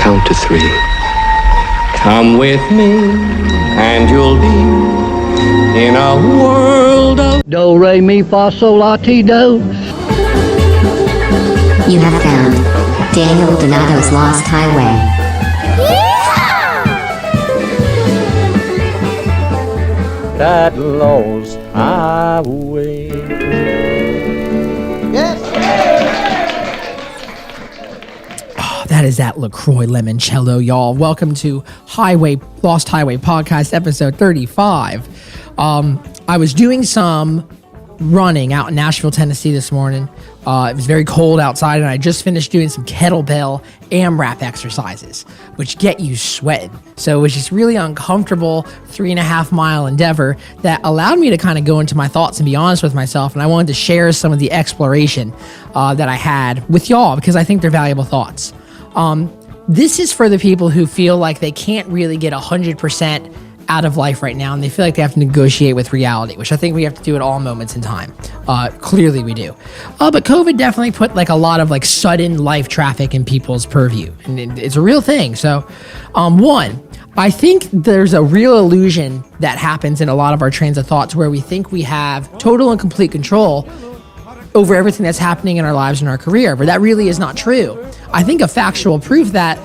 count to 3. Come with me, and you'll be in a world of Do, re, mi, fa, sol, la, ti, do. You have found Daniel Donato's Lost Highway. That lost highway. That is that LaCroix Limoncello, y'all. Welcome to Lost Highway Podcast, episode 35. I was doing some running out in Nashville, Tennessee this morning. It was very cold outside, and I just finished doing some kettlebell AMRAP exercises, which get you sweating. So it was just really uncomfortable 3.5 mile endeavor that allowed me to kind of go into my thoughts and be honest with myself. And I wanted to share some of the exploration that I had with y'all because I think they're valuable thoughts. This is for the people who feel like they can't really get 100% out of life right now, and they feel like they have to negotiate with reality, which I think we have to do at all moments in time. Clearly we do. But COVID definitely put like a lot of like sudden life traffic in people's purview, and it's a real thing. So, one, I think there's a real illusion that happens in a lot of our trains of thoughts where we think we have total and complete control over everything that's happening in our lives and our career, but that really is not true. I think a factual proof that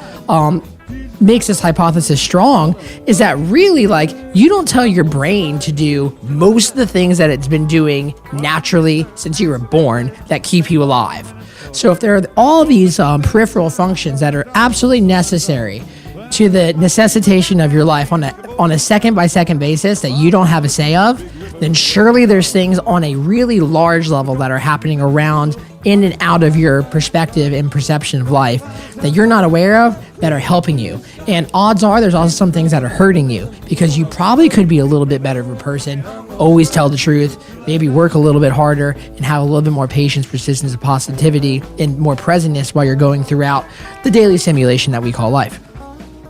makes this hypothesis strong is that really, like, you don't tell your brain to do most of the things that it's been doing naturally since you were born that keep you alive. So if there are all these peripheral functions that are absolutely necessary to the necessitation of your life on a second by second basis that you don't have a say of, then surely there's things on a really large level that are happening around in and out of your perspective and perception of life that you're not aware of that are helping you. And odds are there's also some things that are hurting you because you probably could be a little bit better of a person, always tell the truth, maybe work a little bit harder and have a little bit more patience, persistence, and positivity and more presentness while you're going throughout the daily simulation that we call life.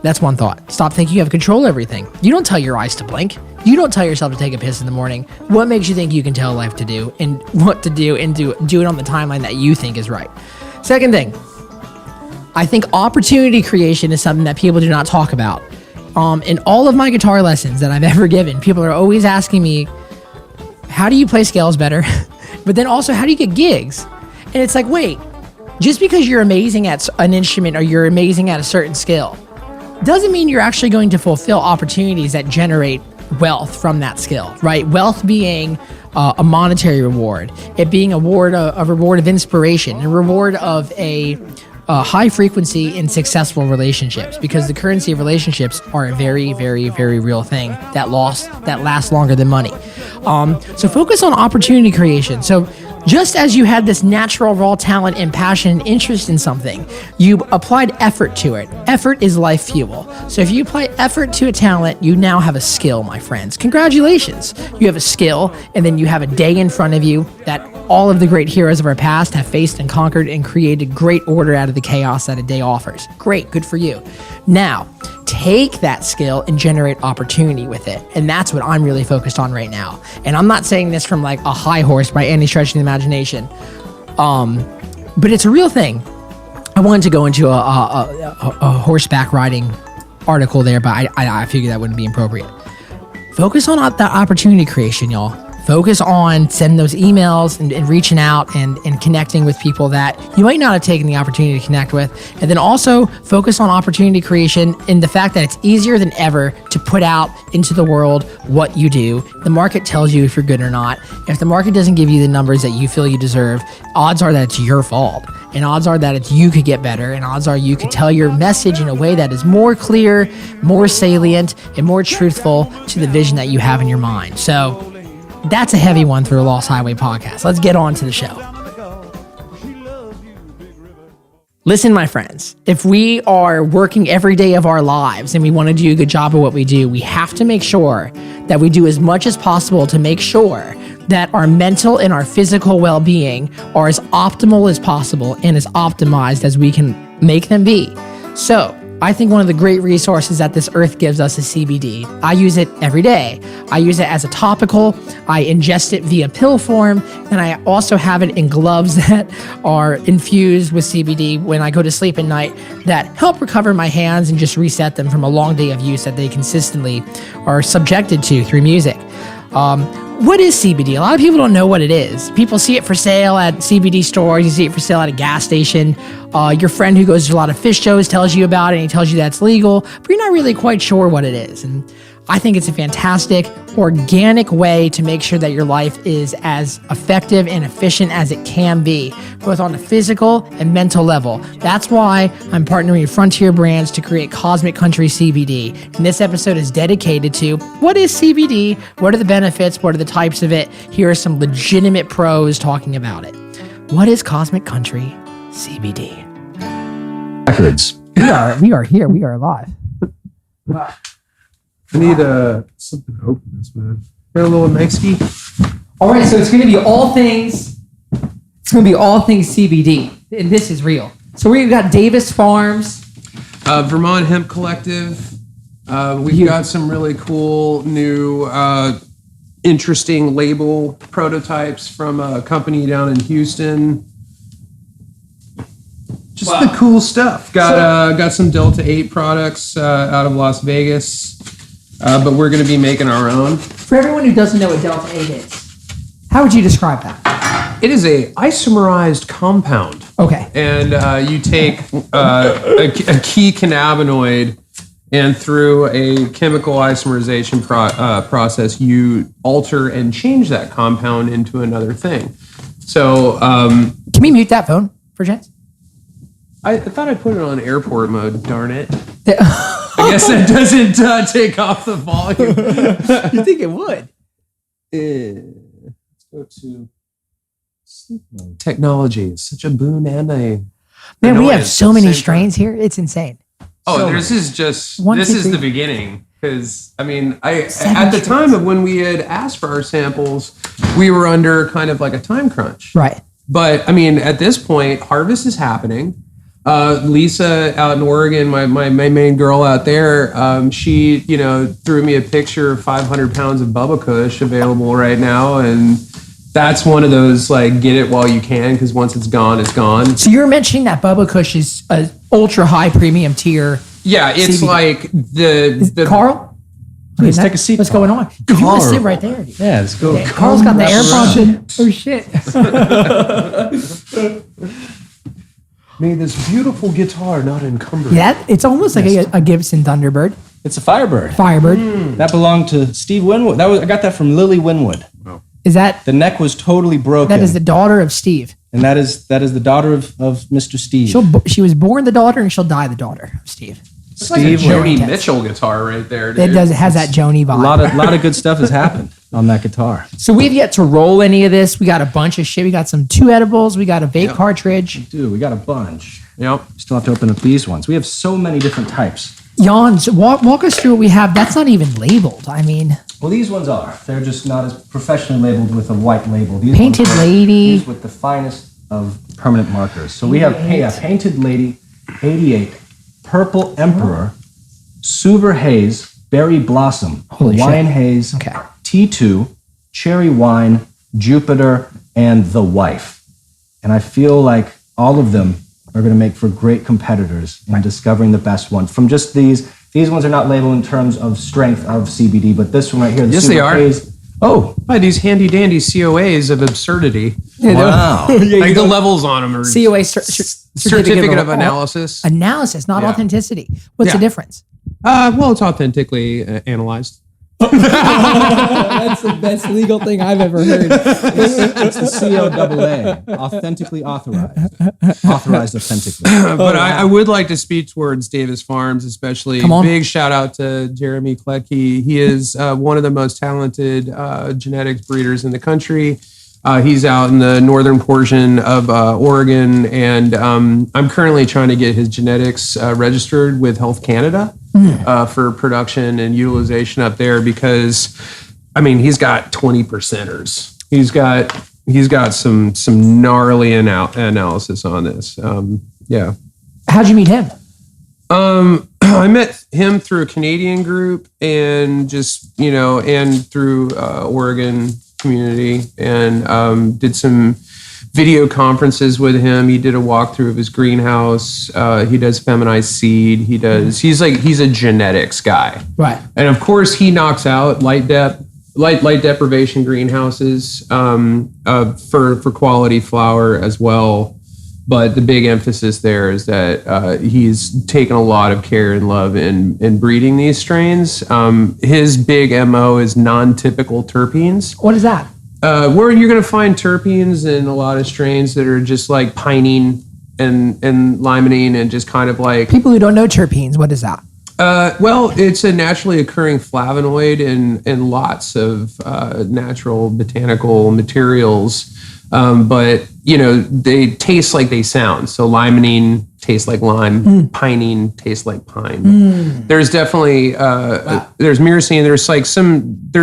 That's one thought. Stop thinking you have control of everything. You don't tell your eyes to blink. You don't tell yourself to take a piss in the morning. What makes you think you can tell life to do and what to do and do it on the timeline that you think is right? Second thing, I think opportunity creation is something that people do not talk about. In all of my guitar lessons that I've ever given, people are always asking me, how do you play scales better? But then also, how do you get gigs? And it's like, wait, just because you're amazing at an instrument or you're amazing at a certain skill doesn't mean you're actually going to fulfill opportunities that generate wealth from that skill, right? Wealth being a monetary reward, it being a reward of inspiration, a reward of a high frequency in successful relationships, because the currency of relationships are a very, very, very real thing that lasts longer than money. So focus on opportunity creation. So just as you had this natural raw talent and passion and interest in something, you applied effort to it. Effort is life fuel. So if you apply effort to a talent, you now have a skill, my friends. Congratulations. You have a skill, and then you have a day in front of you that all of the great heroes of our past have faced and conquered and created great order out of the chaos that a day offers. Great, good for you. Now, take that skill and generate opportunity with it. And that's what I'm really focused on right now. And I'm not saying this from like a high horse by any stretch of the imagination. But it's a real thing. I wanted to go into a horseback riding article there, but I figured that wouldn't be appropriate. Focus on that opportunity creation, y'all. Focus on sending those emails and reaching out and connecting with people that you might not have taken the opportunity to connect with. And then also focus on opportunity creation in the fact that it's easier than ever to put out into the world what you do. The market tells you if you're good or not. If the market doesn't give you the numbers that you feel you deserve, odds are that it's your fault. And odds are that you could get better. And odds are you could tell your message in a way that is more clear, more salient, and more truthful to the vision that you have in your mind. So that's a heavy one for the Lost Highway podcast. Let's get on to the show. Listen, my friends, if we are working every day of our lives and we want to do a good job of what we do, we have to make sure that we do as much as possible to make sure that our mental and our physical well-being are as optimal as possible and as optimized as we can make them be. So I think one of the great resources that this earth gives us is CBD. I use it every day. I use it as a topical. I ingest it via pill form. And I also have it in gloves that are infused with CBD when I go to sleep at night that help recover my hands and just reset them from a long day of use that they consistently are subjected to through music. What is CBD? A lot of people don't know what it is. People see it for sale at CBD stores. You see it for sale at a gas station. Your friend who goes to a lot of fish shows tells you about it and he tells you that's legal, but you're not really quite sure what it is. And I think it's a fantastic, organic way to make sure that your life is as effective and efficient as it can be, both on the physical and mental level. That's why I'm partnering with Frontier Brands to create Cosmic Country CBD. And this episode is dedicated to what is CBD, what are the benefits, what are the types of it. Here are some legitimate pros talking about it. What is Cosmic Country CBD? Records. We are here. We are live. Wow. I need something to open this, man. Got a little Mexican. All right, so it's going to be all things. It's going to be all things CBD, and this is real. So we've got Davis Farms, Vermont Hemp Collective. We've got some really cool new, interesting label prototypes from a company down in Houston. Just the cool stuff. Got some Delta 8 products out of Las Vegas. But we're going to be making our own. For everyone who doesn't know what Delta 8 is, how would you describe that? It is a isomerized compound. Okay. And you take a key cannabinoid, and through a chemical isomerization process, you alter and change that compound into another thing. So, can we mute that phone for a chance? I thought I put it on airport mode. Darn it! I guess that doesn't take off the volume. You think it would? Let's go to sleep mode. Technology is such a boon and a man. We have annoyance so at the many same strains here. It's insane. Oh, So this is just One, this two, is three. the beginning. Because I mean, Seven at the strains. time of when we had asked for our samples, we were under kind of like a time crunch. Right. But I mean, at this point, harvest is happening. Lisa out in Oregon, my main girl out there, she threw me a picture of 500 pounds of Bubba Kush available right now, and that's one of those like get it while you can, because once it's gone, it's gone. So you're mentioning that Bubba Kush is an ultra high premium tier. Yeah, it's CBD. like the Carl. Please take a seat, What's Carl. going on? Dude, you want to sit right there. Dude. Yeah, let's go. Okay, Carl's got the AirPods in. Oh shit. May this beautiful guitar not encumber. Yeah, it's almost like a Gibson Thunderbird. It's a Firebird. Firebird. That belonged to Steve Winwood. I got that from Lily Winwood. Is that The neck was totally broken. that is the daughter of Steve? and that is the daughter of Mr. Steve. She was born the daughter and she'll die the daughter of Steve. It's like a Joni Mitchell guitar right there, dude. It has that Joni vibe. A lot of good stuff has happened on that guitar. So we've yet to roll any of this. We got a bunch of shit. We got some 2 edibles. We got a vape cartridge. Dude, we got a bunch. Yep. Still have to open up these ones. We have so many different types. Jans, walk us through what we have. That's not even labeled. I mean, Well, these ones are. They're just not as professionally labeled with a white label. These Painted ones are Lady. used with the finest of permanent markers. So we have Painted Lady, 88, Purple Emperor, Suver Haze, Berry Blossom, Holy Hawaiian shit. Haze, Okay. T2, Cherry Wine, Jupiter, and The Wife. And I feel like all of them are going to make for great competitors in discovering the best one. From just these ones are not labeled in terms of strength of CBD, but this one right here, the Yes, Suver they are. Haze. Oh, By these handy dandy COAs of absurdity. wow. Like the levels on them are COA certificate of analysis. Analysis, not Yeah. authenticity. What's the Yeah. difference? Well, it's authentically analyzed. That's the best legal thing I've ever heard. It's the COAA, authentically authorized. Authorized authentically. But I would like to speak towards Davis Farms, especially. Come on. Big shout out to Jeremy Klecki. He is one of the most talented genetics breeders in the country. He's out in the northern portion of Oregon, and I'm currently trying to get his genetics registered with Health Canada for production and utilization up there, because, I mean, he's got 20%ers. He's got some gnarly analysis on this. Yeah. How'd you meet him? I met him through a Canadian group and just, and through Oregon community, and did some video conferences with him. He did a walkthrough of his greenhouse. He does feminized seed. He's a genetics guy. Right. And of course he knocks out light deprivation greenhouses for quality flower as well. But the big emphasis there is that he's taken a lot of care and love in breeding these strains. His big MO is non-typical terpenes. What is that? Where you're going to find terpenes in a lot of strains that are just like pinene and limonene and just kind of like... People who don't know terpenes, what is that? Well, it's a naturally occurring flavonoid in lots of natural botanical materials. But, they taste like they sound. So limonene tastes like lime, pinene tastes like pine. There's definitely, there's myrcene, there's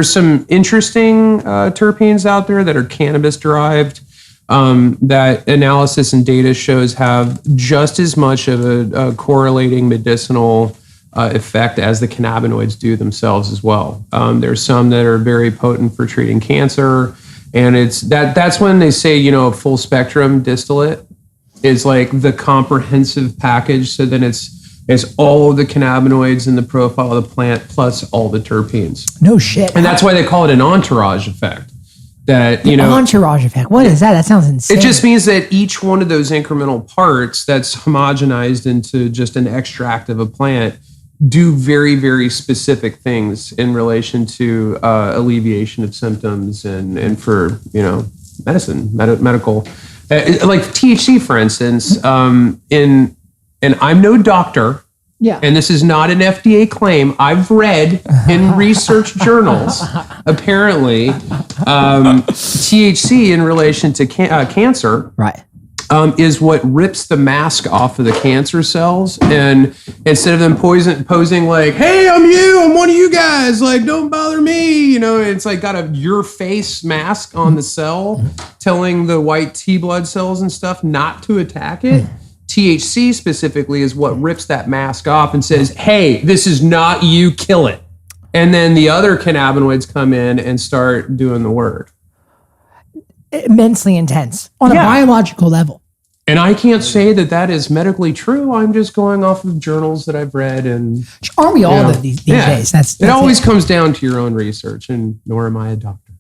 some interesting terpenes out there that are cannabis derived, that analysis and data shows have just as much of a correlating medicinal effect as the cannabinoids do themselves as well. There's some that are very potent for treating cancer. And that's when they say, a full spectrum distillate is like the comprehensive package. So then it's all of the cannabinoids in the profile of the plant plus all the terpenes. No shit. And that's why they call it an entourage effect. Entourage effect. What is that? That sounds insane. It just means that each one of those incremental parts that's homogenized into just an extract of a plant do very, very specific things in relation to alleviation of symptoms and for, medicine, medical. Like THC, for instance, and I'm no doctor. Yeah. And this is not an FDA claim. I've read in research journals, apparently, THC in relation to cancer. Right. Is what rips the mask off of the cancer cells, and instead of them posing like, "Hey, I'm one of you guys, like don't bother me," it's like got a your face mask on the cell, telling the white T blood cells and stuff not to attack it. THC specifically is what rips that mask off and says, "Hey, this is not you, kill it," and then the other cannabinoids come in and start doing the work. Immensely intense on a biological level. And I can't say that is medically true. I'm just going off of journals that I've read. And aren't we all these days? That's it always comes down to your own research, and nor am I a doctor.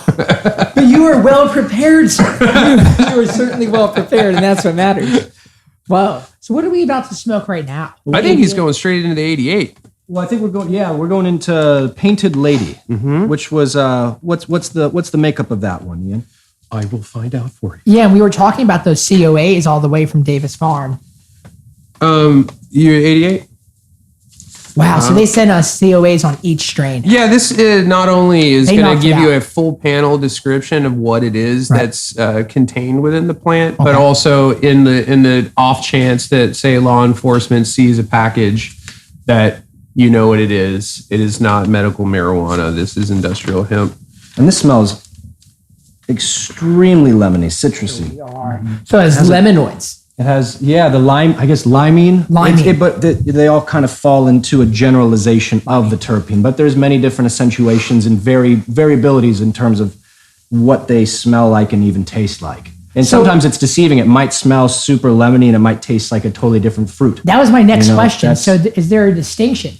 But you are well prepared, sir. You are certainly well prepared, and that's what matters. Wow. So what are we about to smoke right now? I think he's going straight into the 88. Well, I think we're going into Painted Lady, which was what's the makeup of that one, Ian? I will find out for you. Yeah, and we were talking about those COAs all the way from Davis Farm. You 88? Wow, so they sent us COAs on each strain. Yeah, this not only is going to give you out a full panel description of what it is that's contained within the plant, but also in the off chance that, say, law enforcement sees a package that you know what it is not medical marijuana. This is industrial hemp. And this smells extremely lemony, citrusy. So it has lemanoids. It has, the lime, I guess limene. But they all kind of fall into a generalization of the terpene. But there's many different accentuations and variabilities in terms of what they smell like and even taste like. And sometimes it's deceiving. It might smell super lemony and it might taste like a totally different fruit. That was my next question. So is there a distinction?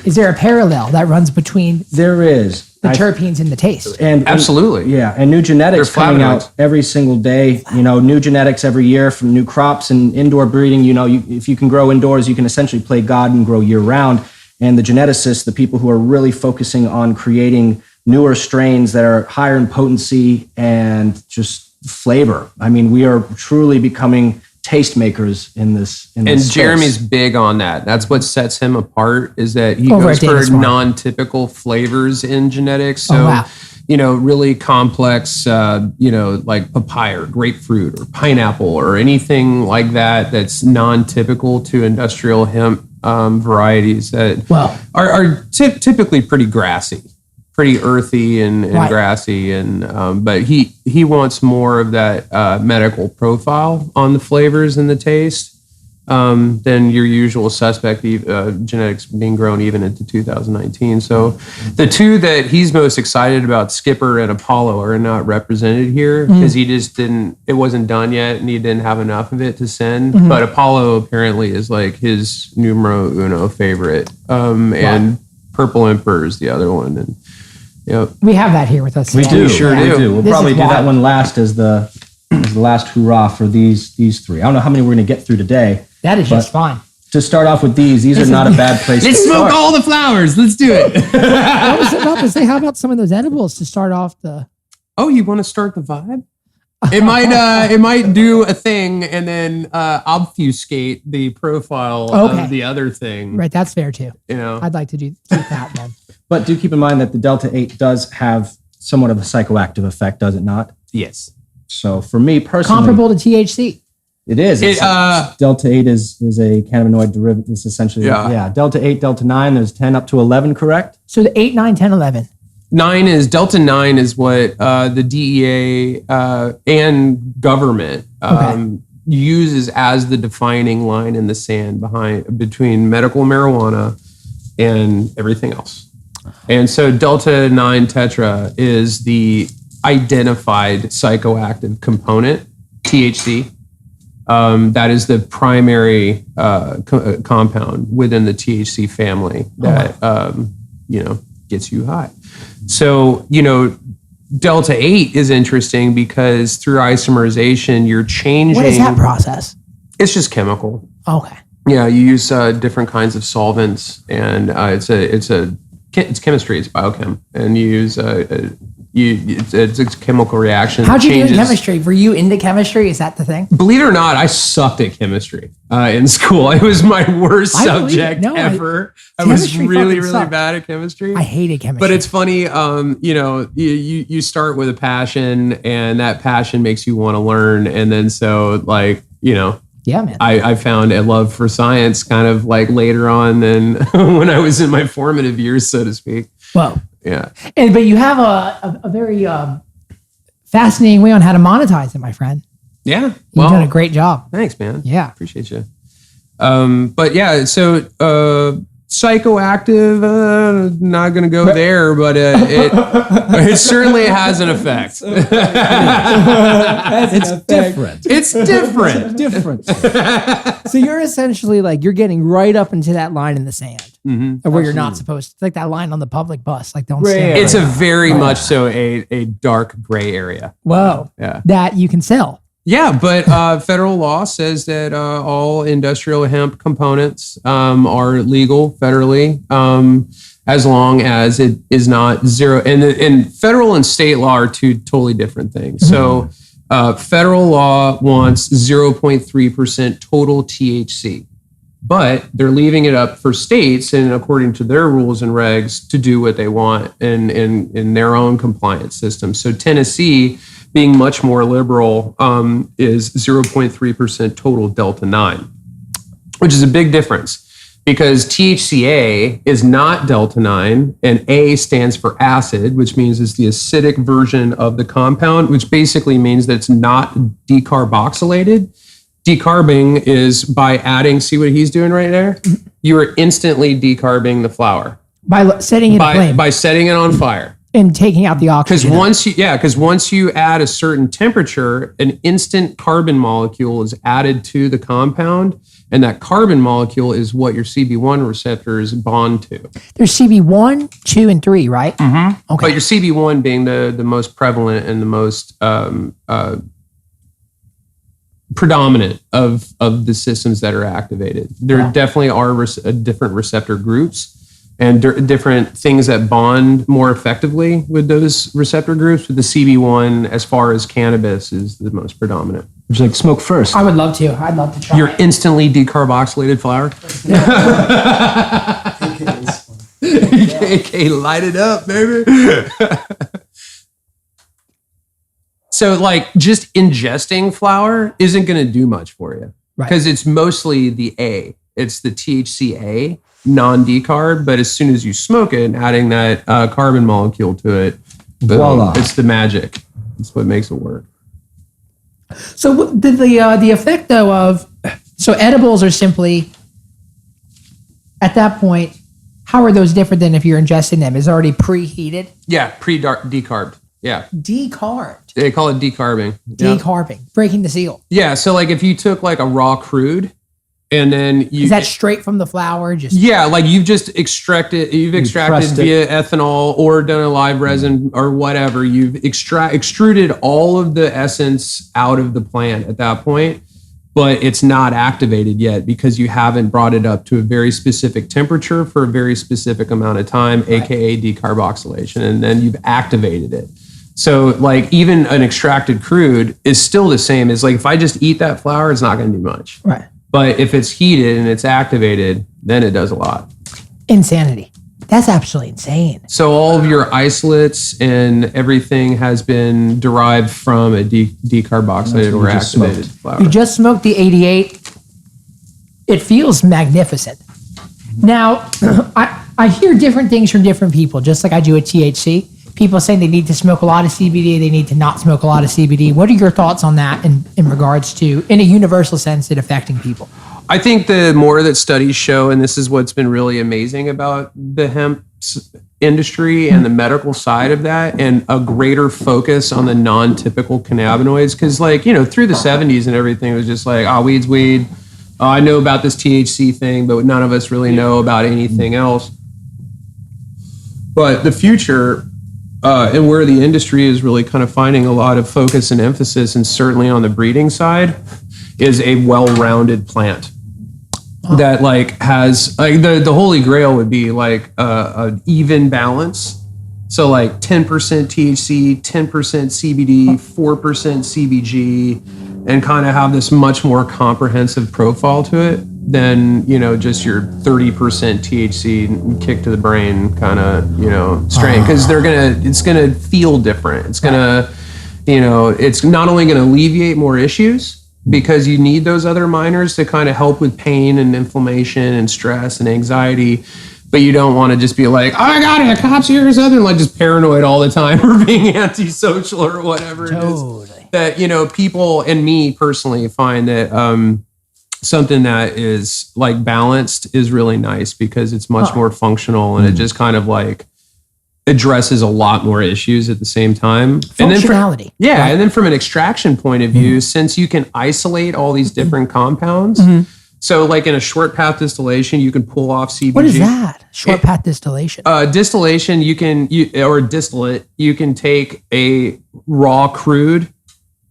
Is there a parallel that runs between there is the terpenes and the taste? And absolutely. And new genetics coming out every single day. New genetics every year from new crops and indoor breeding. If you can grow indoors, you can essentially play God and grow year round. And the geneticists, the people who are really focusing on creating newer strains that are higher in potency and just flavor. I mean, we are truly becoming tastemakers in this. And space. Jeremy's big on that. That's what sets him apart, is that he goes for non-typical flavors in genetics. So, really complex, like papaya or grapefruit or pineapple or anything like that that's non-typical to industrial hemp varieties that are typically pretty grassy. Pretty earthy and grassy, and but he wants more of that medical profile on the flavors and the taste. than your usual suspect, genetics being grown even into 2019. So the two that he's most excited about, Skipper and Apollo, are not represented here because he just it wasn't done yet and he didn't have enough of it to send. But Apollo apparently is like his numero uno favorite. And Purple Emperor is the other one. And we have that here with us. We do. Sure We do. do. We'll probably do that one last as the last hurrah for these three. I don't know how many we're going to get through today. That is just fine. To start off with these are not a bad place to start. Let's smoke all the flowers. Let's do it. I was about to say, how about some of those edibles to start off the... Oh, you want to start the vibe? It might do a thing and then obfuscate the profile of the other thing. Right, that's fair too. I'd like to do that then. But do keep in mind that the Delta 8 does have somewhat of a psychoactive effect, does it not? Yes. So for me personally... Comparable to THC. It is. Delta 8 is a cannabinoid derivative. It's essentially, Delta 8, Delta 9, there's 10 up to 11, correct? So the 8, 9, 10, 11. Delta 9 is what the DEA and government uses as the defining line in the sand between medical marijuana and everything else. And so Delta 9 tetra is the identified psychoactive component, THC. That is the primary compound within the THC family that gets you high. So Delta 8 is interesting because through isomerization you're changing. What is that process? It's just chemical. Okay. Yeah, you use different kinds of solvents, and it's chemistry. It's biochem, and you use it's a chemical reaction. How'd you do in chemistry? Were you into chemistry? Is that the thing? Believe it or not, I sucked at chemistry in school. It was my worst subject ever. I was really bad at chemistry. I hated chemistry. But it's funny, you start with a passion, and that passion makes you want to learn, and then yeah, man. I found a love for science kind of like later on than when I was in my formative years, so to speak. Well, yeah. But you have a very fascinating way on how to monetize it, my friend. Yeah. You've done a great job. Thanks, man. Yeah. Appreciate you. But yeah, so psychoactive, not going to go there, but it certainly has an effect. It's different. So you're essentially you're getting right up into that line in the sand, where you're not supposed to. It's like that line on the public bus, don't stand. It's a very much so a dark gray area. Whoa. Yeah. That you can sell. Yeah, but federal law says that all industrial hemp components are legal federally as long as it is not zero. And federal and state law are two totally different things. So federal law wants 0.3% total THC, but they're leaving it up for states and according to their rules and regs to do what they want in their own compliance system. So Tennessee, being much more liberal, is 0.3% total Delta 9, which is a big difference because THCA is not Delta 9 and A stands for acid, which means it's the acidic version of the compound, which basically means that it's not decarboxylated. Decarbing is by adding, see what he's doing right there? You are instantly decarbing the flower. By setting it aflame. By setting it on fire. And taking out the oxygen. Because once you add a certain temperature, an instant carbon molecule is added to the compound, and that carbon molecule is what your CB1 receptors bond to. There's CB1, 2, and 3, right? Mm-hmm. Okay. But your CB1 being the most prevalent and the most predominant of the systems that are activated. There definitely are different receptor groups and different things that bond more effectively with those receptor groups. With the CB1, as far as cannabis, is the most predominant. Would you like to smoke first? I would love to. I'd love to try. Your instantly decarboxylated flower. AKA light it up, baby. So just ingesting flower isn't going to do much for you because it's mostly the A. It's the THCA, non-decarb, but as soon as you smoke it and adding that carbon molecule to it, boom, voila. It's the magic. It's what makes it work. So the effect though of So edibles are simply, at that point, how are those different than if you're ingesting them? Is it already preheated? Yeah, decarbed. Yeah. Decarbed. They call it decarbing. Decarbing. Breaking the seal. Yeah. So like if you took like a raw crude and then you... Is that straight from the flower? Yeah, like you've extracted via ethanol or done a live resin or whatever. You've extruded all of the essence out of the plant at that point, but it's not activated yet because you haven't brought it up to a very specific temperature for a very specific amount of time, right. AKA decarboxylation, and then you've activated it. So like even an extracted crude is still the same as like if I just eat that flower, it's not going to do much. Right. But if it's heated and it's activated, then it does a lot. Insanity. That's absolutely insane. So all of your isolates and everything has been derived from a decarboxylated or activated flower. You just smoked the 88. It feels magnificent. Now, I hear different things from different people, just like I do at THC. People saying they need to smoke a lot of CBD, they need to not smoke a lot of CBD. What are your thoughts on that in regards to, in a universal sense, it affecting people? I think the more that studies show, and this is what's been really amazing about the hemp industry and the medical side of that, and a greater focus on the non-typical cannabinoids, because like, you know, through the 70s and everything, it was just like, weed's weed. I know about this THC thing, but none of us really know about anything else. But the future... and where the industry is really kind of finding a lot of focus and emphasis, and certainly on the breeding side, is a well-rounded plant that like has like the holy grail would be like an even balance. So like 10% THC, 10% CBD, 4% CBG, and kind of have this much more comprehensive profile to it than, you know, just your 30% THC kick to the brain kind of, you know, strain. Because it's gonna feel different. It's gonna, you know, it's not only gonna alleviate more issues because you need those other minors to kind of help with pain and inflammation and stress and anxiety. But you don't want to just be like, oh my God, the cops here or something, like just paranoid all the time or being antisocial or whatever it is. That, you know, people and me personally find that something that is like balanced is really nice because it's much more functional and it just kind of like addresses a lot more issues at the same time. Functionality. And then from an extraction point of view, since you can isolate all these different compounds, so like in a short path distillation, you can pull off CBG. What is that? Short path distillation? Distillation, or distillate, you can take a raw crude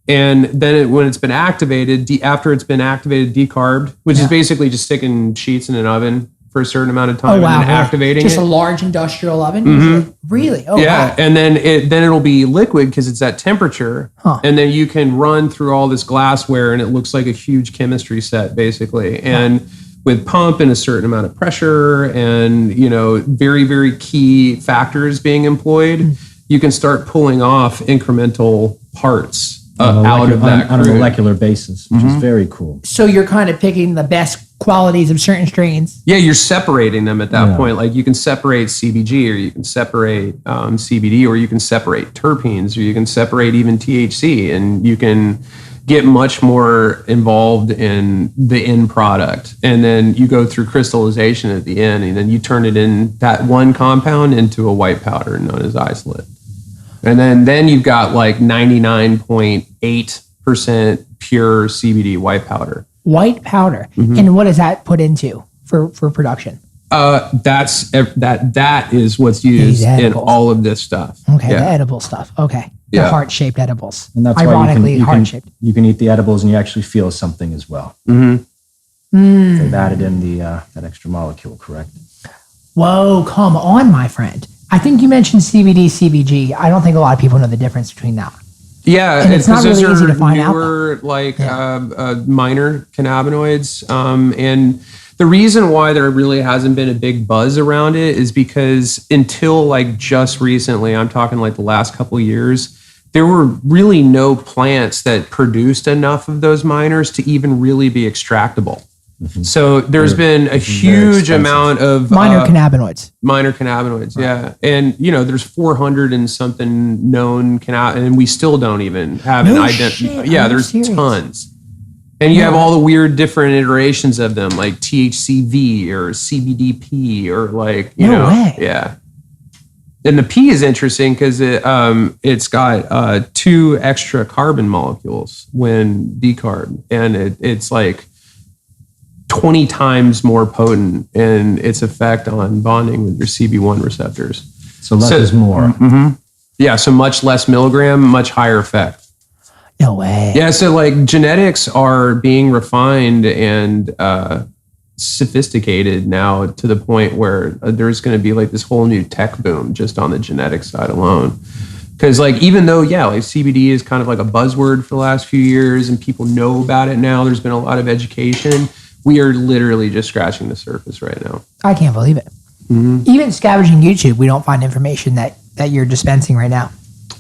and then when it's been activated, after it's been activated, decarbed, which is basically just sticking sheets in an oven for a certain amount of time and then activating just it. A large industrial oven? Really? Oh, wow. And then it'll be liquid because it's at temperature. And then you can run through all this glassware and it looks like a huge chemistry set basically. And with pump and a certain amount of pressure and, you know, very, very key factors being employed, you can start pulling off incremental parts out of that on a molecular basis, which is very cool. So you're kind of picking the best qualities of certain strains. Yeah, you're separating them at that point. Like you can separate CBG or you can separate CBD or you can separate terpenes or you can separate even THC and you can get much more involved in the end product. And then you go through crystallization at the end and then you turn it in that one compound into a white powder known as isolate. And then you've got like 99.8% pure CBD white powder. White powder. And what does that put into for production? That is what's used in all of this stuff. Okay, the edible stuff. Okay. The heart-shaped edibles. And that's ironically why heart-shaped. you can eat the edibles and you actually feel something as well. They've added in that extra molecule, correct? Whoa, come on, my friend. I think you mentioned CBD, CBG. I don't think a lot of people know the difference between that. Yeah, and it's not really easy to find out. Newer, like minor cannabinoids, and the reason why there really hasn't been a big buzz around it is because until like just recently, I'm talking like the last couple of years, there were really no plants that produced enough of those minors to even really be extractable. So there's been a huge amount of minor cannabinoids. Minor cannabinoids, and you know there's 400 and something known and we still don't even have an identity. Yeah, there's tons, And you have all the weird different iterations of them, like THCV or CBDP or like, you know. way. Yeah. And the P is interesting because it's got 2 extra carbon molecules when decarb. And it's like 20 times more potent in its effect on bonding with your CB1 receptors. So less is more. Mm-hmm. Yeah, so much less milligram, much higher effect. No way. Yeah, so like genetics are being refined and sophisticated now to the point where there's going to be like this whole new tech boom just on the genetic side alone. Because like even though, yeah, like CBD is kind of like a buzzword for the last few years and people know about it now, there's been a lot of education. We are literally just scratching the surface right now. I can't believe it. Mm-hmm. Even scavenging YouTube, we don't find information that you're dispensing right now.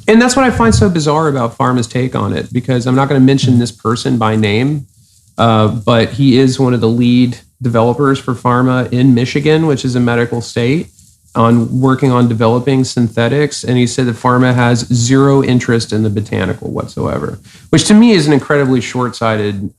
And that's what I find so bizarre about Pharma's take on it, because I'm not going to mention this person by name, but he is one of the lead developers for Pharma in Michigan, which is a medical state, on working on developing synthetics. And he said that Pharma has zero interest in the botanical whatsoever, which to me is an incredibly short-sighted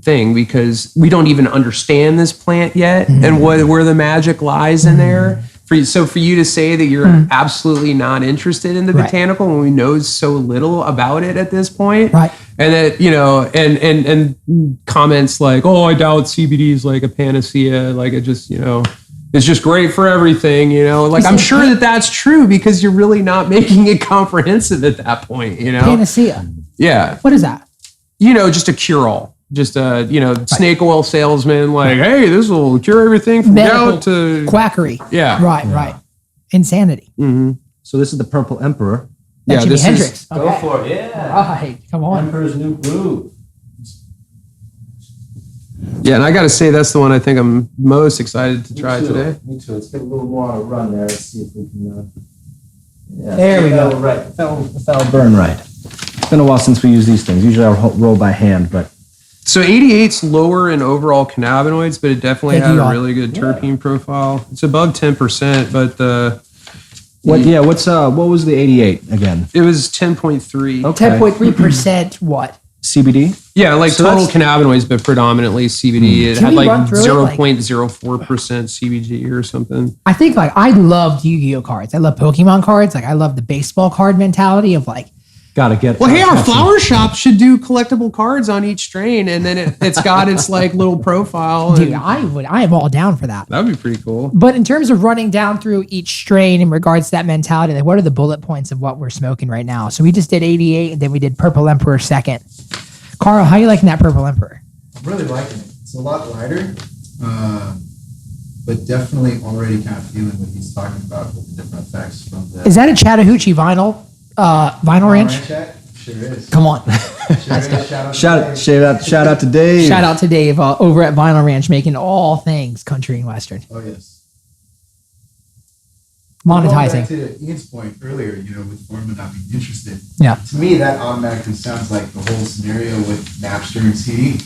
thing, because we don't even understand this plant yet and where the magic lies in there. So for you to say that you're absolutely not interested in the botanical when we know so little about it at this point, right? And that, you know, and comments like, "Oh, I doubt CBD is like a panacea. Like it just, you know, it's just great for everything." You know, like I'm sure that that's true because you're really not making it comprehensive at that point. You know, Panacea. Yeah. What is that? You know, just a cure-all. Just a, you know, snake oil salesman, like, hey, this will cure everything from gout to quackery. Yeah. Right. Insanity. Mm-hmm. So this is the Purple Emperor. That's Jimi Hendrix. Go for it. Yeah. Right. Come on. Emperor's New Groove. Yeah, and I got to say, that's the one I think I'm most excited to try today. Me too. Let's get a little more on a run there. Let's see if we can. There we go. Right. The foul burn right. It's been a while since we use these things. Usually I'll roll by hand, but. So 88's lower in overall cannabinoids, but it definitely had a really good terpene profile. It's above 10%, but what was the 88 again? It was 10.3. Okay. 10.3% what? CBD? Yeah, like so total cannabinoids, but predominantly CBD. It had like 0.04% CBD or something. I think like I loved Yu-Gi-Oh cards. I love Pokemon cards. Like I love the baseball card mentality of like, gotta get. Well, hey, our flower shop should do collectible cards on each strain, and then it's got its like little profile. Dude, I am all down for that. That would be pretty cool. But in terms of running down through each strain in regards to that mentality, like what are the bullet points of what we're smoking right now? So we just did 88, and then we did Purple Emperor second. Carl, how you liking that Purple Emperor? I'm really liking it. It's a lot lighter, but definitely already kind of feeling what he's talking about with the different effects from the. Is that a Chattahoochee vinyl ranch? Sure is. Come on. Shout out to Dave. Shout out to Dave over at Vinyl Ranch, making all things country and western. Oh yes. Monetizing. Going back to Ian's point earlier, you know, with Pharma not being interested. Yeah. To me, that automatically sounds like the whole scenario with Napster and CD.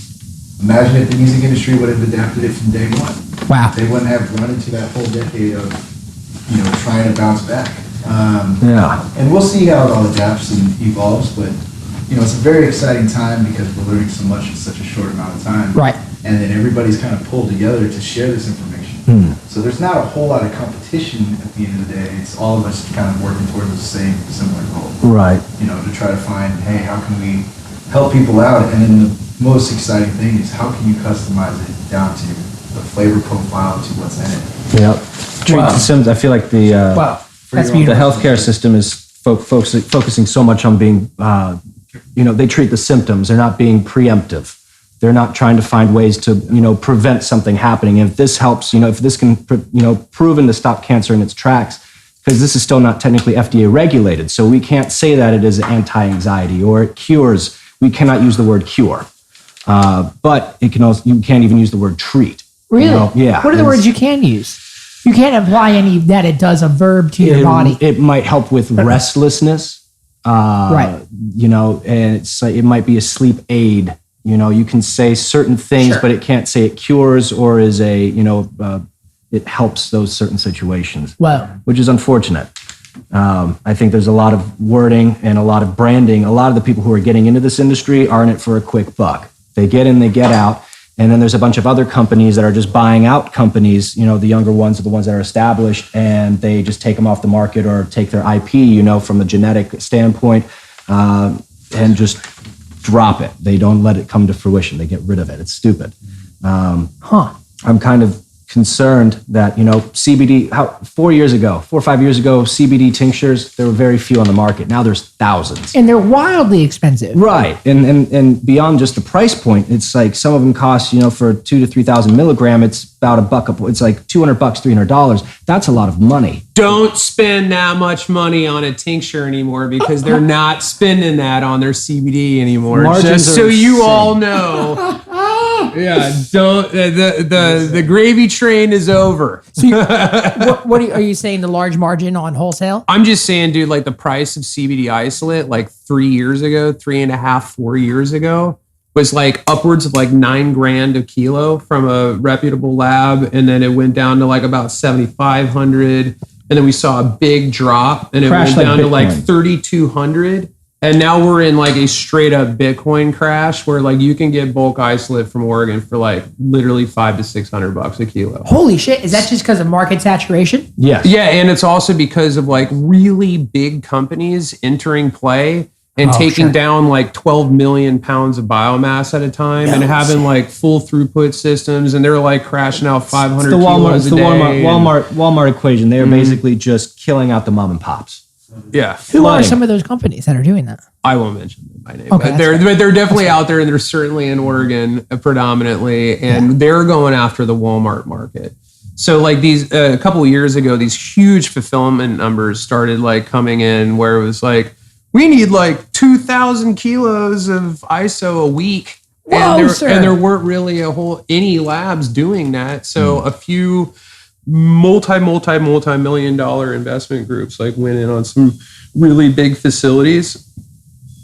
Imagine if the music industry would have adapted it from day one. Wow. They wouldn't have run into that whole decade of, you know, trying to bounce back. And we'll see how it all adapts and evolves, but you know, it's a very exciting time because we're learning so much in such a short amount of time. Right. And then everybody's kind of pulled together to share this information. So there's not a whole lot of competition at the end of the day. It's all of us kind of working towards the same similar goal. Right. You know, to try to find, hey, how can we help people out? And then the most exciting thing is how can you customize it down to the flavor profile to what's in it. Yep. I feel like the healthcare system is focusing so much on being, they treat the symptoms. They're not being preemptive. They're not trying to find ways to, prevent something happening. And if this helps, if this can, proven to stop cancer in its tracks, because this is still not technically FDA regulated. So we can't say that it is anti-anxiety or it cures. We cannot use the word cure. But it can also, you can't even use the word treat. Really? Yeah. What are the words you can use? You can't imply any that it does a verb to your body. It might help with restlessness. Right. And it might be a sleep aid. You can say certain things, but it can't say it cures or is it helps those certain situations. Wow. Which is unfortunate. I think there's a lot of wording and a lot of branding. A lot of the people who are getting into this industry are in it for a quick buck. They get in, they get out. And then there's a bunch of other companies that are just buying out companies, you know, the younger ones are the ones that are established, and they just take them off the market or take their IP, you know, from a genetic standpoint, and just drop it. They don't let it come to fruition. They get rid of it. It's stupid. I'm kind of concerned that, you know, CBD, 4 or 5 years ago, CBD tinctures, there were very few on the market. Now there's thousands. And they're wildly expensive. Right. And beyond just the price point, it's like some of them cost, you know, for 2,000 to 3,000 milligram, it's about $1. It's like $200, $300. That's a lot of money. Don't spend that much money on a tincture anymore, because they're not spending that on their CBD anymore. Margins Just so are you insane. all know. Yeah, don't. The gravy train is over. So what are you saying? The large margin on wholesale? I'm just saying, dude, like the price of CBD isolate like 3 years ago, 3.5, 4 years ago, was like upwards of like $9,000 a kilo from a reputable lab. And then it went down to like about 7,500. And then we saw a big drop, and it Crash went like down to like Bitcoin. 3,200. And now we're in like a straight up Bitcoin crash where like you can get bulk isolate from Oregon for like literally $500 to $600 a kilo. Holy shit. Is that just because of market saturation? Yes. Yeah, and it's also because of like really big companies entering play and taking down like 12 million pounds of biomass at a time and having like full throughput systems, and they're like crashing out 500 The kilos a day. Walmart equation. They are basically just killing out the mom and pops. Yeah, Who are some of those companies that are doing that? I won't mention them by name, Okay, but they're definitely out there, and they're certainly in Oregon predominantly, and they're going after the Walmart market. So like these a couple of years ago, these huge fulfillment numbers started like coming in, where it was like, we need like 2,000 kilos of ISO a week. Whoa, And there weren't really any labs doing that. So a few multi-million dollar investment groups like went in on some really big facilities.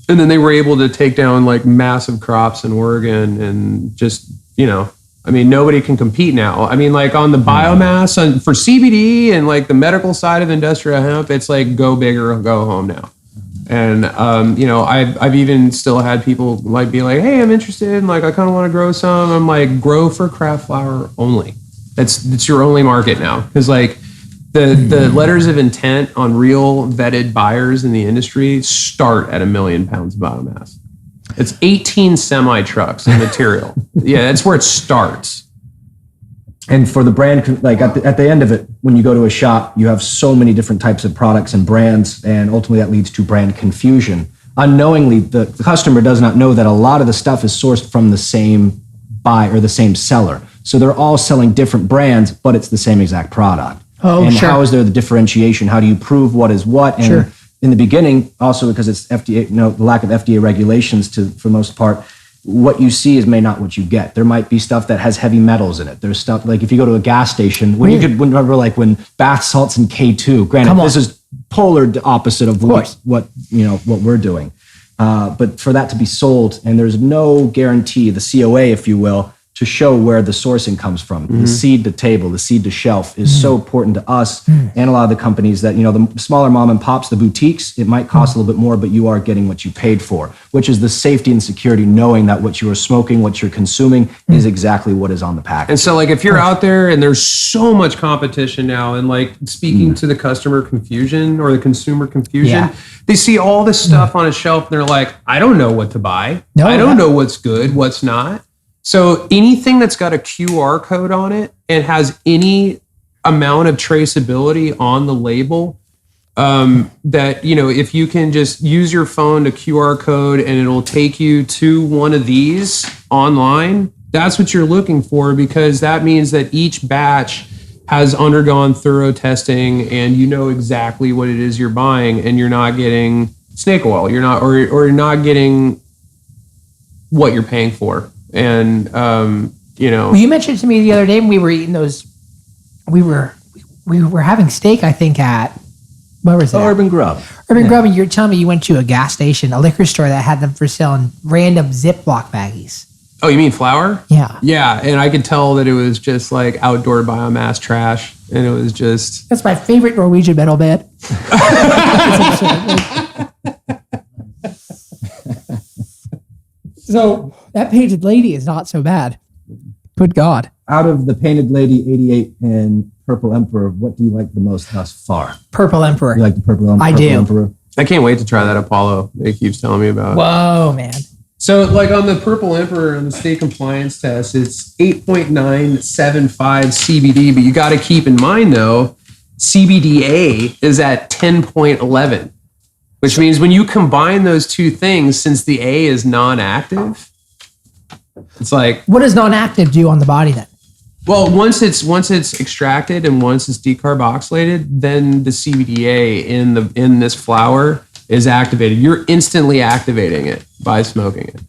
And then they were able to take down like massive crops in Oregon, and just, you know, I mean, nobody can compete now. I mean, like on the biomass for CBD and like the medical side of industrial hemp, it's like go big or go home now. And, you know, I've even still had people like be like, hey, I'm interested. And like, I kind of want to grow some. I'm like, grow for craft flower only. It's your only market now. Cause like the letters of intent on real vetted buyers in the industry start at 1 million pounds of biomass. It's 18 semi trucks of material. Yeah. That's where it starts. And for the brand, like at the end of it, when you go to a shop, you have so many different types of products and brands, and ultimately that leads to brand confusion. Unknowingly, the customer does not know that a lot of the stuff is sourced from the same buyer or the same seller. So they're all selling different brands, but it's the same exact product. And how is there the differentiation? How do you prove what is what? And in the beginning, also because it's FDA, you know, the lack of FDA regulations for the most part, what you see is may not what you get. There might be stuff that has heavy metals in it. There's stuff like if you go to a gas station, when you could remember like when bath salts and K2. Granted, this is polar opposite of what you know what we're doing. But for that to be sold, and there's no guarantee, the COA, if you will, to show where the sourcing comes from. The seed to table, the seed to shelf is so important to us and a lot of the companies that, you know, the smaller mom and pops, the boutiques, it might cost a little bit more, but you are getting what you paid for, which is the safety and security, knowing that what you are smoking, what you're consuming is exactly what is on the package. And so like if you're out there and there's so much competition now, and like speaking to the customer confusion or the consumer confusion, they see all this stuff on a shelf and they're like, I don't know what to buy. I don't know what's good, what's not. So anything that's got a QR code on it and has any amount of traceability on the label, that, you know, if you can just use your phone to QR code and it'll take you to one of these online, that's what you're looking for, because that means that each batch has undergone thorough testing and you know exactly what it is you're buying, and you're not getting snake oil. You're not, or you're not getting what you're paying for. And, you know, well, you mentioned to me the other day when we were eating those, we were having steak, I think at, where was that? Urban Grub. Urban Grub, and you're telling me you went to a gas station, a liquor store that had them for selling random Ziploc baggies. Oh, you mean flour? Yeah. Yeah, and I could tell that it was just like outdoor biomass trash, and it was just... That's my favorite Norwegian metal band. So That painted lady is not so bad. Good God. Out of the Painted Lady 88 and Purple Emperor, what do you like the most thus far? Purple Emperor. You like the Purple Emperor? I do. Emperor? I can't wait to try that Apollo that he keeps telling me about. Whoa, man. So, like on the Purple Emperor on the state compliance test, it's 8.975 CBD, but you got to keep in mind though, CBDA is at 10.11, which means when you combine those two things, since the A is non-active, it's like, what does non-active do on the body then? well, once it's extracted and once it's decarboxylated, then the CBDA in this flower is activated. You're instantly activating it by smoking it.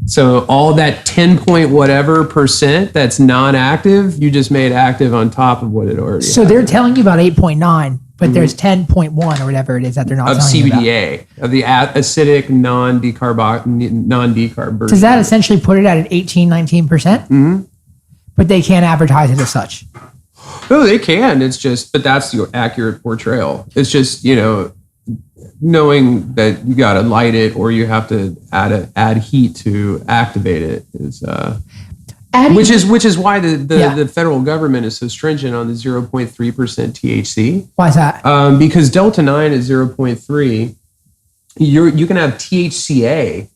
So all that 10 point whatever % that's non-active, you just made active on top of what it already So had. they're telling you about 8.9, but there's 10.1 or whatever it is that they're not Of telling you about. CBDA, of the acidic non-decarb version. Does that essentially put it at an 18, 19%? Mm-hmm. But they can't advertise it as such. No, they can. It's just, but that's the accurate portrayal. It's just, knowing that you got to light it or you have to add heat to activate it is which is why the federal government is so stringent on the 0.3% THC. Why is that? Because Delta 9 is 0.3. You can have THCA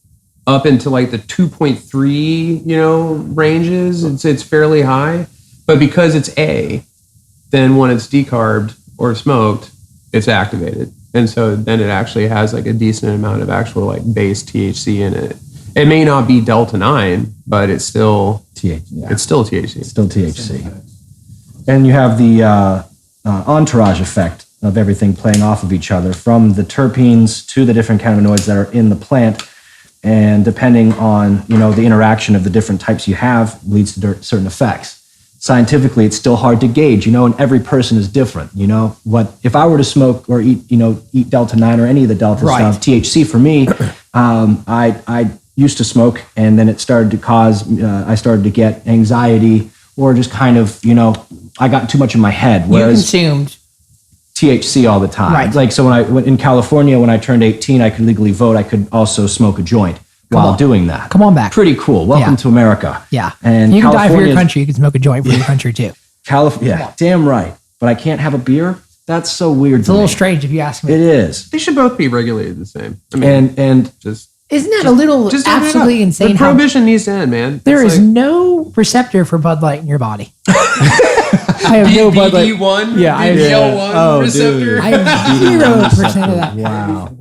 up into like the 2.3 ranges. It's fairly high, but because it's A, then when it's decarbed or smoked, it's activated. And so then it actually has like a decent amount of actual like base THC in it. It may not be Delta 9, but it's still THC. It's still THC. It's still THC. And you have the entourage effect of everything playing off of each other, from the terpenes to the different cannabinoids that are in the plant. And depending on, the interaction of the different types you have leads to certain effects. Scientifically, it's still hard to gauge, and every person is different. What if I were to smoke or eat Delta 9 or any of the Delta stuff, THC for me, I used to smoke, and then it started to cause, I started to get anxiety, or just kind of, I got too much in my head. Whereas you consumed THC all the time. Right. Like, so in California, when I turned 18, I could legally vote. I could also smoke a joint while doing that. Come on back. Pretty cool. Welcome to America. Yeah. And you can die for your country. You can smoke a joint for your country too. Damn right. But I can't have a beer? That's so weird. It's a little strange if you ask me. It is. They should both be regulated the same. I mean, and just isn't that a little absolutely insane? The prohibition needs to end, man. There is no receptor for Bud Light in your body. I have no Bud Light. BD1? Yeah, I have BDL1 receptor? Dude. I have 0% of that. Wow.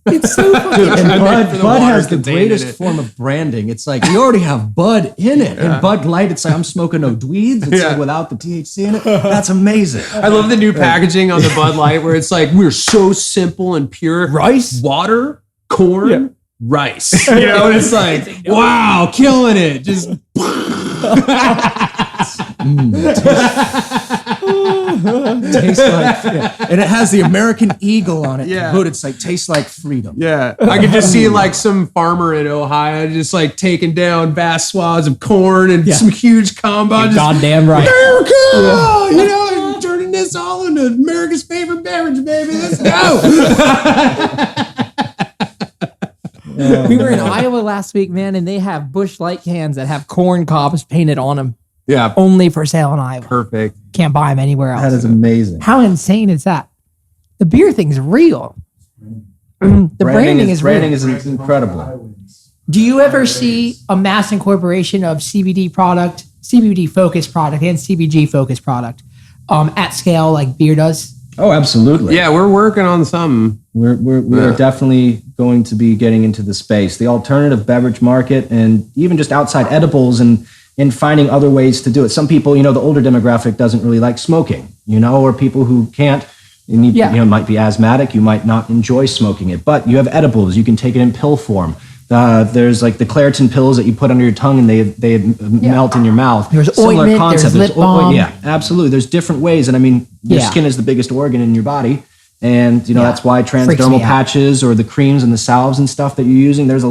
It's so fucking And Bud has the greatest form of branding. It's like, we already have Bud in it. And Bud Light, it's like, I'm smoking no dweeds. It's like without the THC in it. That's amazing. I love the new packaging on the Bud Light where it's like, we're so simple and pure. Rice? Water, corn, rice. And it's like, wow, killing it. Just tastes like, and it has the American eagle on it. Yeah. But it's like, tastes like freedom. Yeah, I could just see like some farmer in Ohio just like taking down vast swaths of corn and some huge combine. Goddamn right. America! Turning this all into America's favorite beverage, baby. Let's go. We were in Iowa last week, man, and they have Busch Light cans that have corn cobs painted on them. Yeah, Only for sale in Iowa. perfect. Can't buy them anywhere else. That is amazing. How insane is that? The beer thing's real. The branding is real. Branding is incredible. Do you ever see a mass incorporation of CBD product, CBD focused product, and CBG focused product at scale like beer does? Oh, absolutely. Yeah, we're working on some. We are definitely going to be getting into the space, the alternative beverage market, and even just outside edibles and finding other ways to do it. Some people, the older demographic doesn't really like smoking, or people who can't, might be asthmatic, you might not enjoy smoking it, but you have edibles, you can take it in pill form. There's like the Claritin pills that you put under your tongue and they melt in your mouth. There's ointment, there's lip balm. Yeah, absolutely. There's different ways. And I mean, your skin is the biggest organ in your body. And, that's why transdermal patches or the creams and the salves and stuff that you're using, there's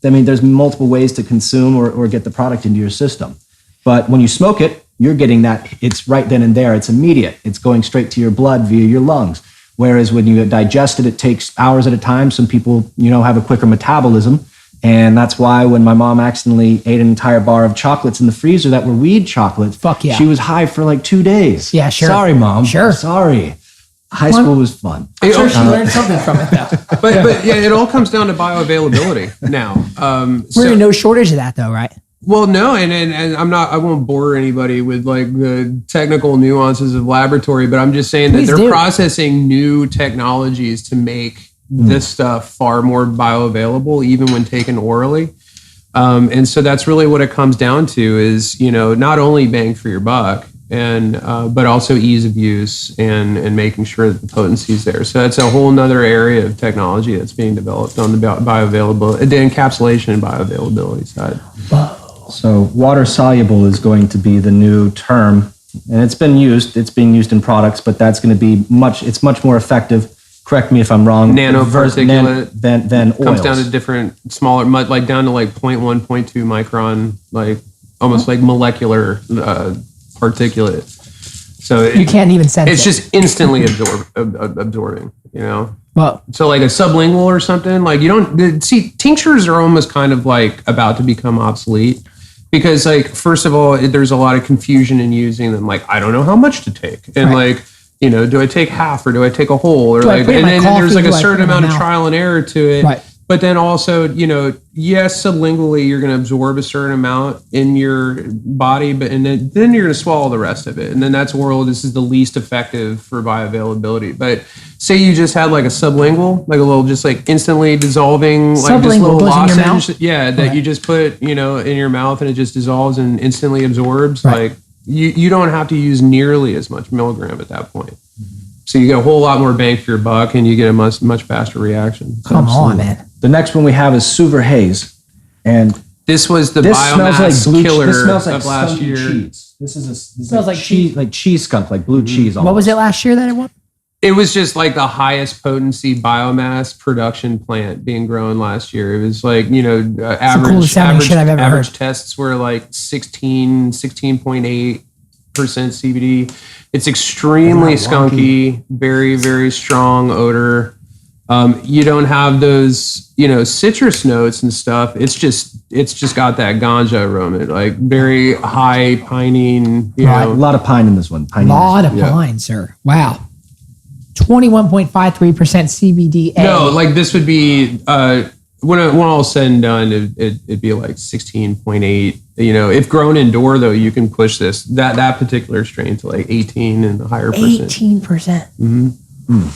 there's multiple ways to consume or get the product into your system. But when you smoke it, you're getting that. It's right then and there. It's immediate. It's going straight to your blood via your lungs. Whereas when you digest it, it takes hours at a time. Some people, have a quicker metabolism. And that's why when my mom accidentally ate an entire bar of chocolates in the freezer that were weed chocolates, Fuck yeah. she was high for like 2 days. Yeah, sure. Sorry, Mom. Sure. Sorry. High school was fun. I'm sure she learned something from it, though. But yeah, it all comes down to bioavailability now. We're in no shortage of that, though, right? Well, no, and I won't bore anybody with like the technical nuances of laboratory, but I'm just saying that they're processing new technologies to make this stuff far more bioavailable, even when taken orally. And so that's really what it comes down to is, not only bang for your buck, but also ease of use and making sure that the potency is there. So that's a whole nother area of technology that's being developed on the bioavailability, the encapsulation and bioavailability side. So water soluble is going to be the new term, and it's being used in products, but that's going to be it's much more effective. Correct me if I'm wrong. Nanoparticulate than oils. Comes down to different smaller, like down to like 0.1, 0.2 micron, like almost like molecular particulate. So you can't even sense it's just instantly absorbing, Well, so like a sublingual or something, like you don't see tinctures are almost kind of like about to become obsolete because like, first of all, there's a lot of confusion in using them. Like, I don't know how much to take. And like, do I take half or do I take a whole or like, and then there's like a certain amount of trial and error to it. Right. But then also, yes, sublingually, you're going to absorb a certain amount in your body, and then you're going to swallow the rest of it. And then that's oral. This is the least effective for bioavailability. But say you just had like a sublingual, like a little just like instantly dissolving, like just little lozenge. Yeah, that you just put, in your mouth and it just dissolves and instantly absorbs. Right. Like you don't have to use nearly as much milligram at that point. So you get a whole lot more bang for your buck, and you get a much faster reaction. Come on, man. The next one we have is Suver Haze, and this was the biomass killer of last year. Cheese. This smells like cheese, like cheese skunk, like blue cheese. Almost. What was it last year that it won? It was just like the highest potency biomass production plant being grown last year. It was like, average shit I've ever heard. tests were like 16.8% CBD. It's extremely skunky, very, very strong odor. You don't have those, citrus notes and stuff. It's just got that ganja aroma, like very high pining. A lot of pine in this one. A lot of pine, sir. Wow. 21.53% CBD. No, like this would be when all said and done, it'd be like 16.8. If grown indoor though, you can push that particular strain to like 18 and higher percent. 18%. Mm-hmm.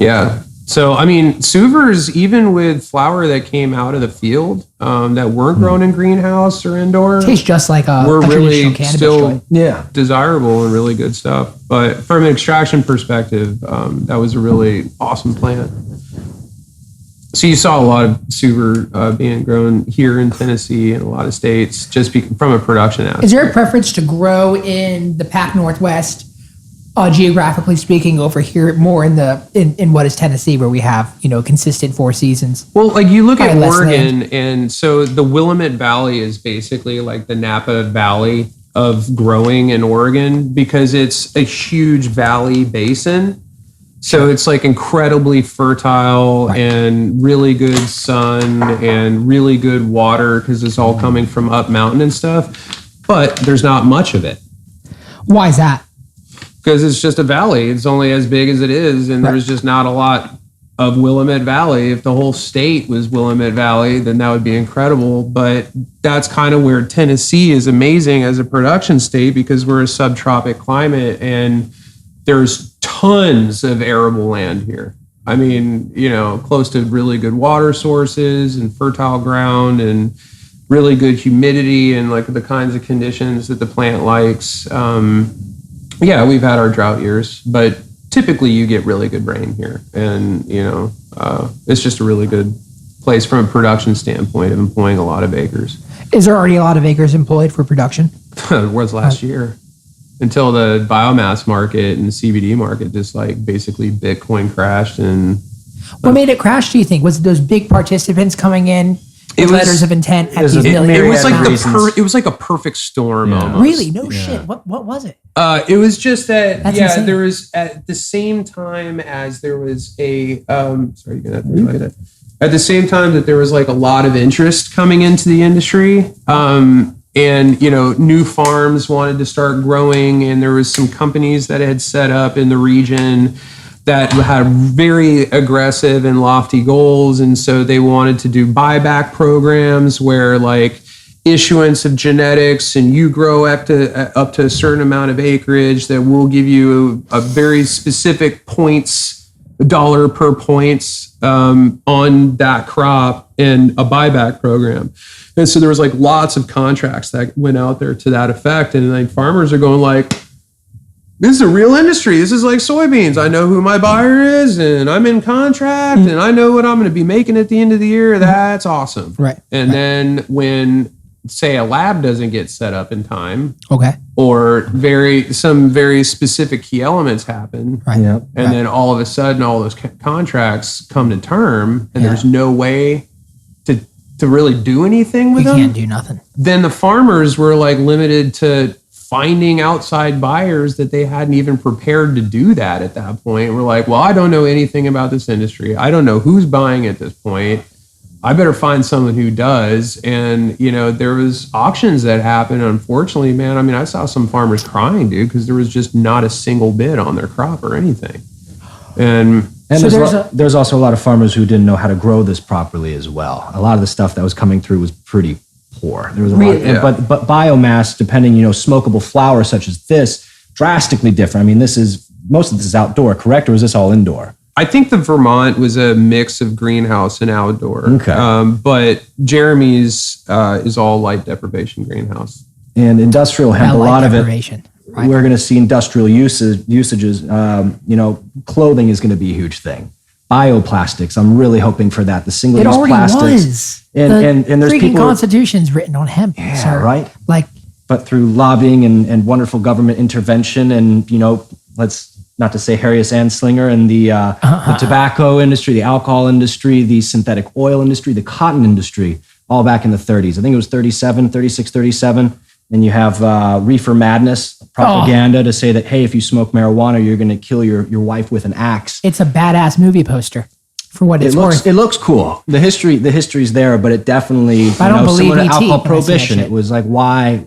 Yeah. So I mean, Suvers, even with flower that came out of the field that weren't grown in greenhouse or indoor, tastes just like were really still joint. Desirable and really good stuff. But from an extraction perspective, that was a really awesome plant. So you saw a lot of Suver being grown here in Tennessee and a lot of states just from a production aspect. Is there a preference to grow in the Pac Northwest, geographically speaking, over here more in what is Tennessee, where we have consistent 4 seasons? Well, like you look at Oregon, and so the Willamette Valley is basically like the Napa Valley of growing in Oregon because it's a huge valley basin. So it's like incredibly fertile and really good sun and really good water because it's all coming from up mountain and stuff. But there's not much of it. Why is that? Because it's just a valley. It's only as big as it is. And there's just not a lot of Willamette Valley. If the whole state was Willamette Valley, then that would be incredible. But that's kind of where Tennessee is amazing as a production state because we're a subtropic climate and there's tons of arable land here. I mean, close to really good water sources and fertile ground and really good humidity and like the kinds of conditions that the plant likes. Yeah, we've had our drought years, but typically you get really good rain here. And, it's just a really good place from a production standpoint of employing a lot of acres. Is there already a lot of acres employed for production? It was last year. Until the biomass market and the CBD market just like basically Bitcoin crashed. And what made it crash, do you think? Was it those big participants coming in with letters of intent at these million? It was like it was like a perfect storm almost. Really? No shit. What was it? It was just that insane. There was at the same time as there was a sorry, you're gonna have to look at it. at the same time that there was like a lot of interest coming into the industry, and new farms wanted to start growing, and there was some companies that had set up in the region that had very aggressive and lofty goals, and so they wanted to do buyback programs where like issuance of genetics, and you grow up to a certain amount of acreage that will give you a very specific points, dollar per points on that crop, and a buyback program. And so there was like lots of contracts that went out there to that effect, and like farmers are going like, this is a real industry. This is like soybeans. I know who my buyer is, and I'm in contract, and I know what I'm going to be making at the end of the year. That's awesome. Right. And then when, say, a lab doesn't get set up in time, Okay. or some very specific key elements happen, Right. Yep. and then all of a sudden all those contracts come to term, and Yeah. there's no way to really do anything with You them, can't do nothing. then the farmers were like limited to finding outside buyers that they hadn't even prepared to do that at that point. We're like, well, I don't know anything about this industry. I don't know who's buying at this point. I better find someone who does. And, there was auctions that happened. Unfortunately, man, I mean, I saw some farmers crying, dude, because there was just not a single bid on their crop or anything. And And So there's also a lot of farmers who didn't know how to grow this properly as well. A lot of the stuff that was coming through was pretty poor. There was a Really? lot, but biomass, depending, smokable flower such as this, drastically different. I mean, most of this is outdoor, correct? Or is this all indoor? I think the Vermont was a mix of greenhouse and outdoor. Okay. But Jeremy's is all light deprivation greenhouse. And industrial hemp, a lot of it, Deprivation, right? we're going to see industrial usages. Clothing is going to be a huge thing. Bioplastics, I'm really hoping for that. The It single-use already plastics. was. And there's freaking people. Constitution's written on hemp. Yeah, sir. right. Like, But through lobbying and wonderful government intervention, and let's not to say Harriet Anslinger and the tobacco industry, the alcohol industry, the synthetic oil industry, the cotton industry, all back in the 30s. I think it was 36, 37. And you have reefer madness propaganda to say that, hey, if you smoke marijuana, you're going to kill your wife with an axe. it's a badass movie poster for what it's worth. It looks cool. The history's there, but it definitely, I don't believe similar to ET alcohol when I see that prohibition. shit. It was like, why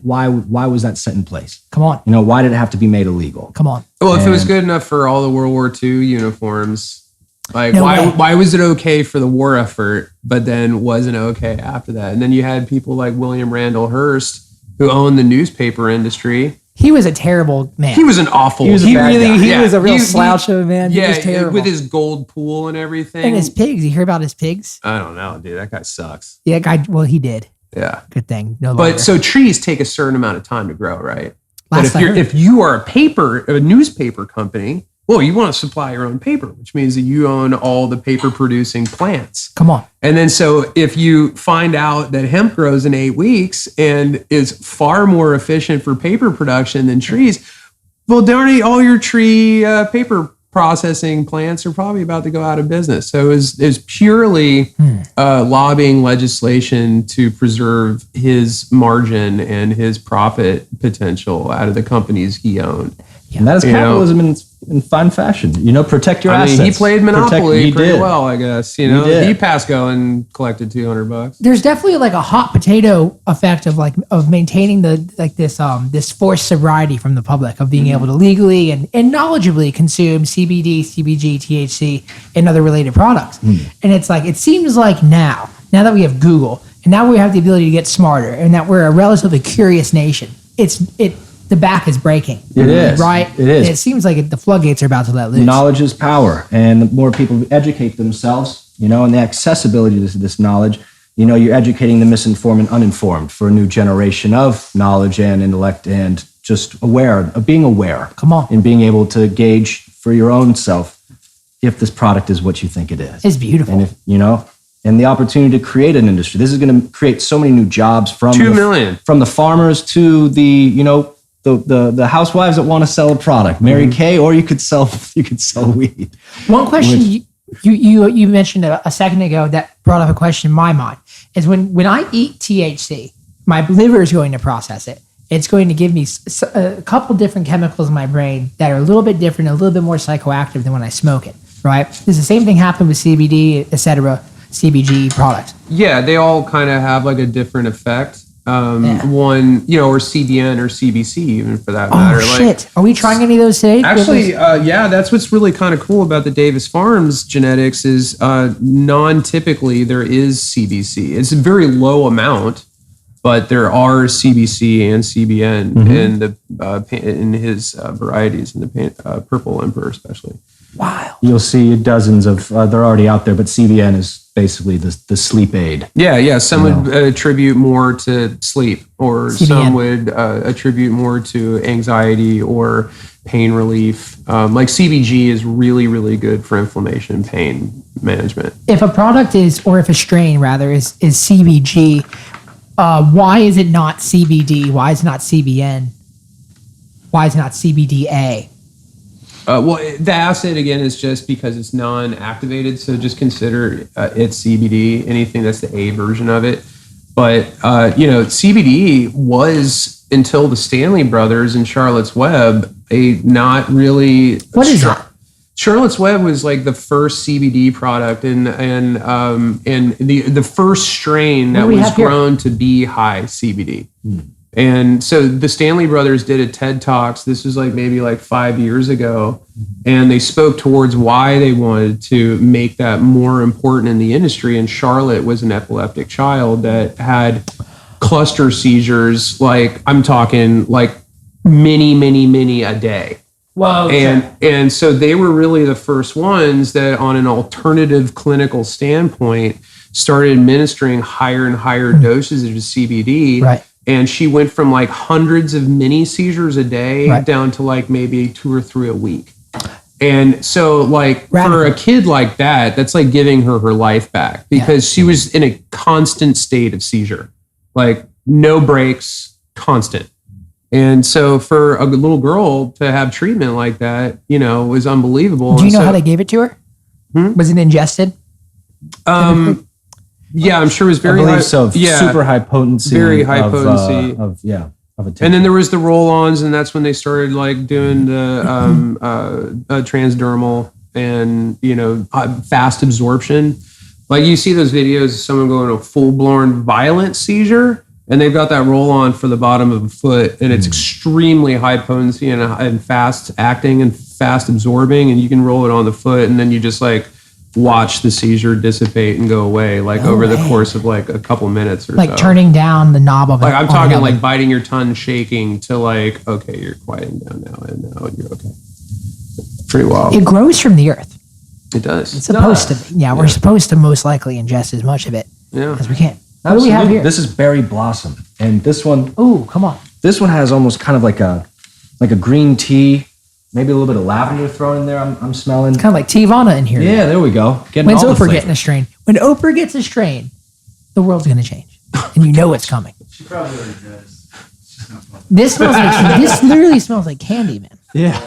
was that set in place? Come on. Why did it have to be made illegal? Come on. Well, if it was good enough for all the World War II uniforms, like No way. why was it okay for the war effort, but then wasn't okay after that? And then you had people like William Randall Hearst, who owned the newspaper industry. He was a terrible man. He was an awful. He was a bad guy. He Yeah, was a real he- slouch of a man. He Yeah, was terrible. with his gold pool and everything. and his pigs. You hear about his pigs? I don't know, dude. That guy sucks. Yeah, guy. Well, he did. Yeah. Good thing. No longer. But so trees take a certain amount of time to grow, right? Last I But heard. if you are a newspaper company, well, you want to supply your own paper, which means that you own all the paper producing plants. Come on. And then so if you find out that hemp grows in 8 weeks and is far more efficient for paper production than trees, well, darn it, all your tree paper processing plants are probably about to go out of business. So it's purely lobbying legislation to preserve his margin and his profit potential out of the companies he owned. And that is capitalism in fine fashion. Protect your assets. He played Monopoly He pretty did. well, I guess. did. He passed go and collected $200. There's definitely like a hot potato effect of maintaining this forced sobriety from the public, of being able to legally and knowledgeably consume CBD, CBG, THC, and other related products. And it's like, it seems like now that we have Google, and now we have the ability to get smarter, and that we're a relatively curious nation, the back is breaking. It is. Right? It is. And it seems like the floodgates are about to let loose. Knowledge is power, and the more people educate themselves, and the accessibility to this knowledge, you're educating the misinformed and uninformed for a new generation of knowledge and intellect, and just being aware. Come on. And being able to gauge for your own self if this product is what you think it is. It's beautiful. And if and the opportunity to create an industry. This is going to create so many new jobs from 2 million. From the farmers to the the housewives that want to sell a product, Mary Kay, or you could sell weed. One question you mentioned a second ago that brought up a question in my mind is when I eat THC, my liver is going to process it. It's going to give me a couple different chemicals in my brain that are a little bit different, a little bit more psychoactive than when I smoke it, right? Does the same thing happen with CBD, et cetera? CBG products? Yeah, they all kind of have like a different effect. One, or CBN or CBC even for that matter. Oh, shit. Are we trying any of those today? Actually, yeah, that's what's really kind of cool about the Davis Farms genetics is non-typically there is CBC. It's a very low amount, but there are CBC and CBN in his varieties, in the Purple Emperor especially. Wow. You'll see dozens of, they're already out there, but CBN is basically the sleep aid. Yeah. Some would attribute more to sleep, or CBN. some would attribute more to anxiety or pain relief. Like CBG is really, really good for inflammation and pain management. If a product is, or if a strain rather, is CBG, why is it not CBD? Why is it not CBN? Why is it not CBDA? Well, the acid, again, is just because it's non-activated, so just consider it CBD, anything that's the A version of it. But, CBD was, until the Stanley Brothers and Charlotte's Web, a not really... What is that? Charlotte's Web was like the first CBD product and the first strain that was grown to be high CBD. And so the Stanley Brothers did a TED Talks. This was maybe 5 years ago. And they spoke towards why they wanted to make that more important in the industry. And Charlotte was an epileptic child that had cluster seizures. I'm talking many a day. Wow. And so they were really the first ones that on an alternative clinical standpoint started administering higher and higher doses of CBD. Right. And she went from hundreds of mini seizures a day down to maybe 2 or 3 a week. And so for a kid like that, that's like giving her life back because she was in a constant state of seizure, no breaks, constant. And so for a little girl to have treatment like that, was unbelievable. Do you know how they gave it to her? Was it ingested? Yeah, I'm sure it was very I believe high. So. Yeah, super high potency. Very high potency. Of a and then there was the roll-ons, and that's when they started doing the transdermal and fast absorption. You see those videos of someone going to a full-blown violent seizure, and they've got that roll-on for the bottom of a foot, and it's extremely high potency and fast acting and fast absorbing, and you can roll it on the foot, and then you just watch the seizure dissipate and go away over the course of a couple minutes or so. Turning down the knob of it. I'm talking biting your tongue, shaking to okay, you're quieting down now, and now you're okay. Pretty wild. It grows from the earth. It does. It's supposed to be. Yeah, we're supposed to most likely ingest as much of it as we can. What do we have here? This is berry blossom, and this one. Ooh, come on. This one has almost kind of like a green tea. Maybe a little bit of lavender thrown in there. I'm smelling. Kind of like Tivana in here. Yeah, there we go. When's Oprah getting a strain? When Oprah gets a strain, the world's going to change. And you know it's coming. She probably already does. This literally smells like candy, man. Yeah.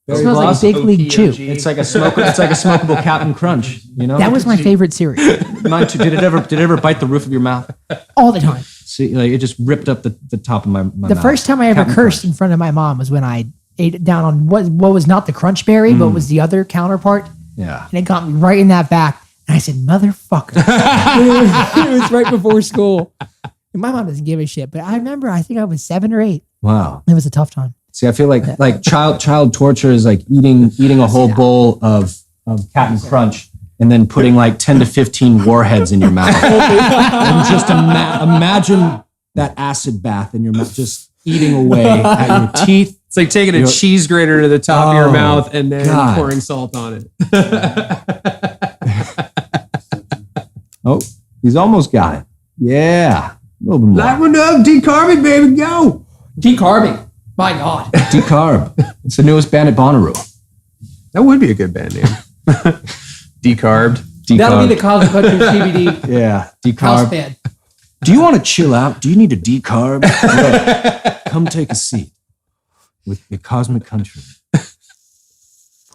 It smells like Big League Chew. It's like a smokable Captain Crunch, That was my favorite cereal. Mine too. Did it ever bite the roof of your mouth? All the time. See, it just ripped up the top of my mouth. The first time I ever cursed in front of my mom was when I ate it down on what was not the crunch berry, but was the other counterpart. Yeah. And it got me right in that back. And I said, motherfucker. It was right before school. And my mom doesn't give a shit. But I remember, I think I was 7 or 8. Wow. It was a tough time. See, I feel like child torture is like eating a whole bowl of Captain Crunch and then putting 10 to 15 warheads in your mouth. And just imagine that acid bath in your mouth, just eating away at your teeth. It's like taking a cheese grater to the top of your mouth and then pouring salt on it. Oh, he's almost got it. Yeah. A little bit more. Light one up, decarbing, baby, go. Decarbing. My God. Decarb. It's the newest band at Bonnaroo. That would be a good band name. Decarbed. That'll be the Cosmic Country CBD Yeah, house decarb. band. Do you want to chill out? Do you need a decarb? Look, come take a seat with the Cosmic Country.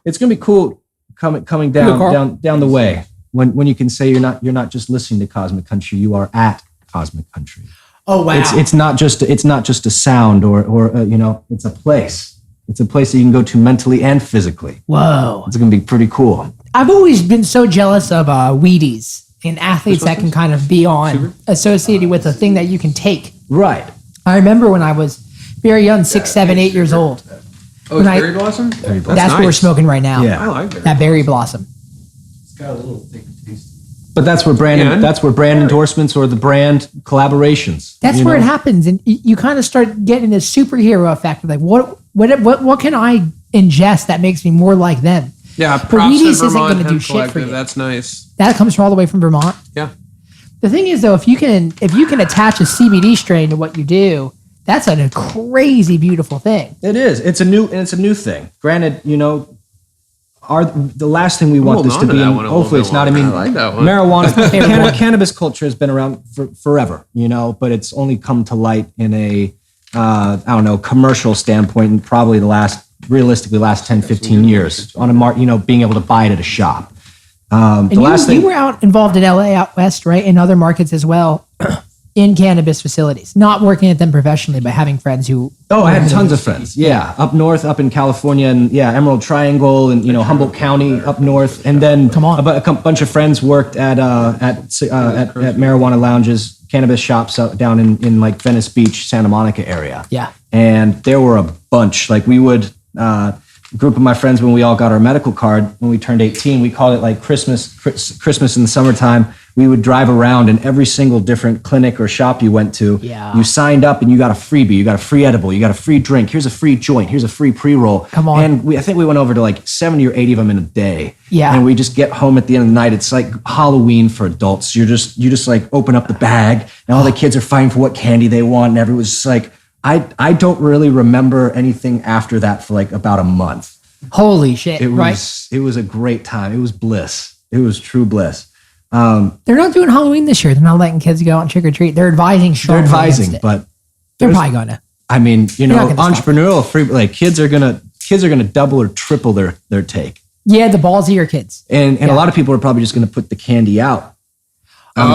It's gonna be cool coming down the way when you can say you're not just listening to Cosmic Country, you are at Cosmic Country. Oh wow! It's not just a sound or it's a place. It's a place that you can go to mentally and physically. Whoa! It's gonna be pretty cool. I've always been so jealous of Wheaties and athletes that can kind of be associated with a thing that you can take. Right. I remember when I was very young, 6, 7, 8 years old. Oh, it's berry blossom? That's what we're smoking right now. Yeah. I like berry. That berry blossom. It's got a little thick taste. But that's where brand Yeah. endorsements or the brand collaborations. That's where it happens, and you kind of start getting this superhero effect of like, what can I ingest that makes me more like them? Yeah, But props Wheaties to isn't Vermont going to do Hemp shit for Collective. you. That's nice. That comes from all the way from Vermont. Yeah. The thing is, though, if you can attach a CBD strain to what you do, that's a crazy beautiful thing. It is. It's a new thing. Granted, the last thing we want this to be. Hopefully, it's not. I mean, I like that one. Marijuana, cannabis culture has been around for forever. But it's only come to light in a commercial standpoint, and probably realistically last 10, 15 years on a being able to buy it at a shop. And you were out involved in LA, out west, right? In other markets as well, in cannabis facilities. Not working at them professionally, but having friends who... Oh, I had tons of friends. Yeah. Up north, up in California, and Emerald Triangle, and Humboldt County up north. And then a bunch of friends worked at marijuana lounges, cannabis shops down in like Venice Beach, Santa Monica area. Yeah. And there were a bunch. Like we would... a group of my friends, when we all got our medical card, when we turned 18, we called it like Christmas in the summertime. We would drive around, and every single different clinic or shop you went to, you signed up and you got a freebie, you got a free edible, you got a free drink, here's a free joint, here's a free pre-roll. Come on. And I think we went over to like 70 or 80 of them in a day. Yeah. And we just get home at the end of the night. It's like Halloween for adults. You just like open up the bag, and all the kids are fighting for what candy they want, and everyone's just like, I don't really remember anything after that for like about a month. Holy shit, It right? was a great time. It was bliss. It was true bliss. They're not doing Halloween this year. They're not letting kids go out and trick or treat. They're advising strongly against it. But they're probably gonna. I mean, not gonna entrepreneurial free, like kids are gonna double or triple their take. Yeah, the ballsier kids. And a lot of people are probably just gonna put the candy out. On the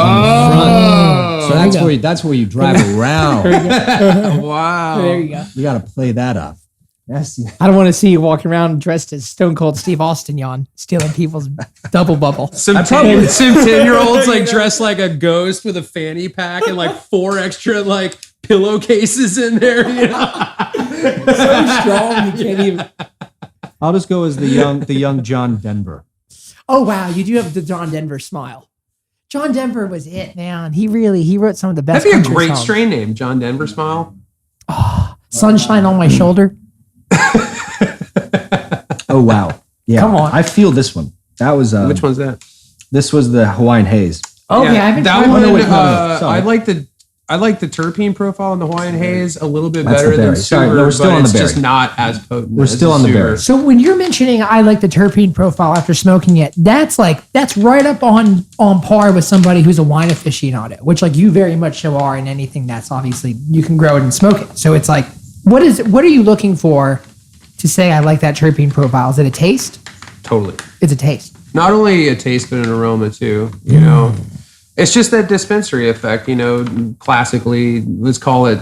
front. So that's where you drive around. Wow. There you go. You got to play that up. Yes. I don't want to see you walking around dressed as Stone Cold Steve Austin, stealing people's double bubble. Some 10-year-olds like dressed like a ghost with a fanny pack and like 4 extra like pillowcases in there. So strong, you can't even. I'll just go as the young John Denver. Oh wow, you do have the John Denver smile. John Denver was it, man. He wrote some of the best. That'd be a country great songs. strain name, John Denver Smile. Sunshine on my shoulder. Oh wow. Yeah. Come on. I feel this one. That was Which one's that? This was the Hawaiian Haze. Okay, Yeah, I've been that trying one. to Sorry. I like the terpene profile in the Hawaiian Haze a little bit That's better the than berry. Sorry, Sugar, no, we're still but on the it's just berry. not as potent. We're as still on the Sugar. berry. So when you're mentioning I like the terpene profile after smoking it, that's right up on par with somebody who's a wine aficionado, which like you very much so are in anything that's obviously you can grow it and smoke it. So it's like, what are you looking for to say I like that terpene profile? Is it a taste? Totally. It's a taste. Not only a taste, but an aroma too. It's just that dispensary effect. Classically, let's call it,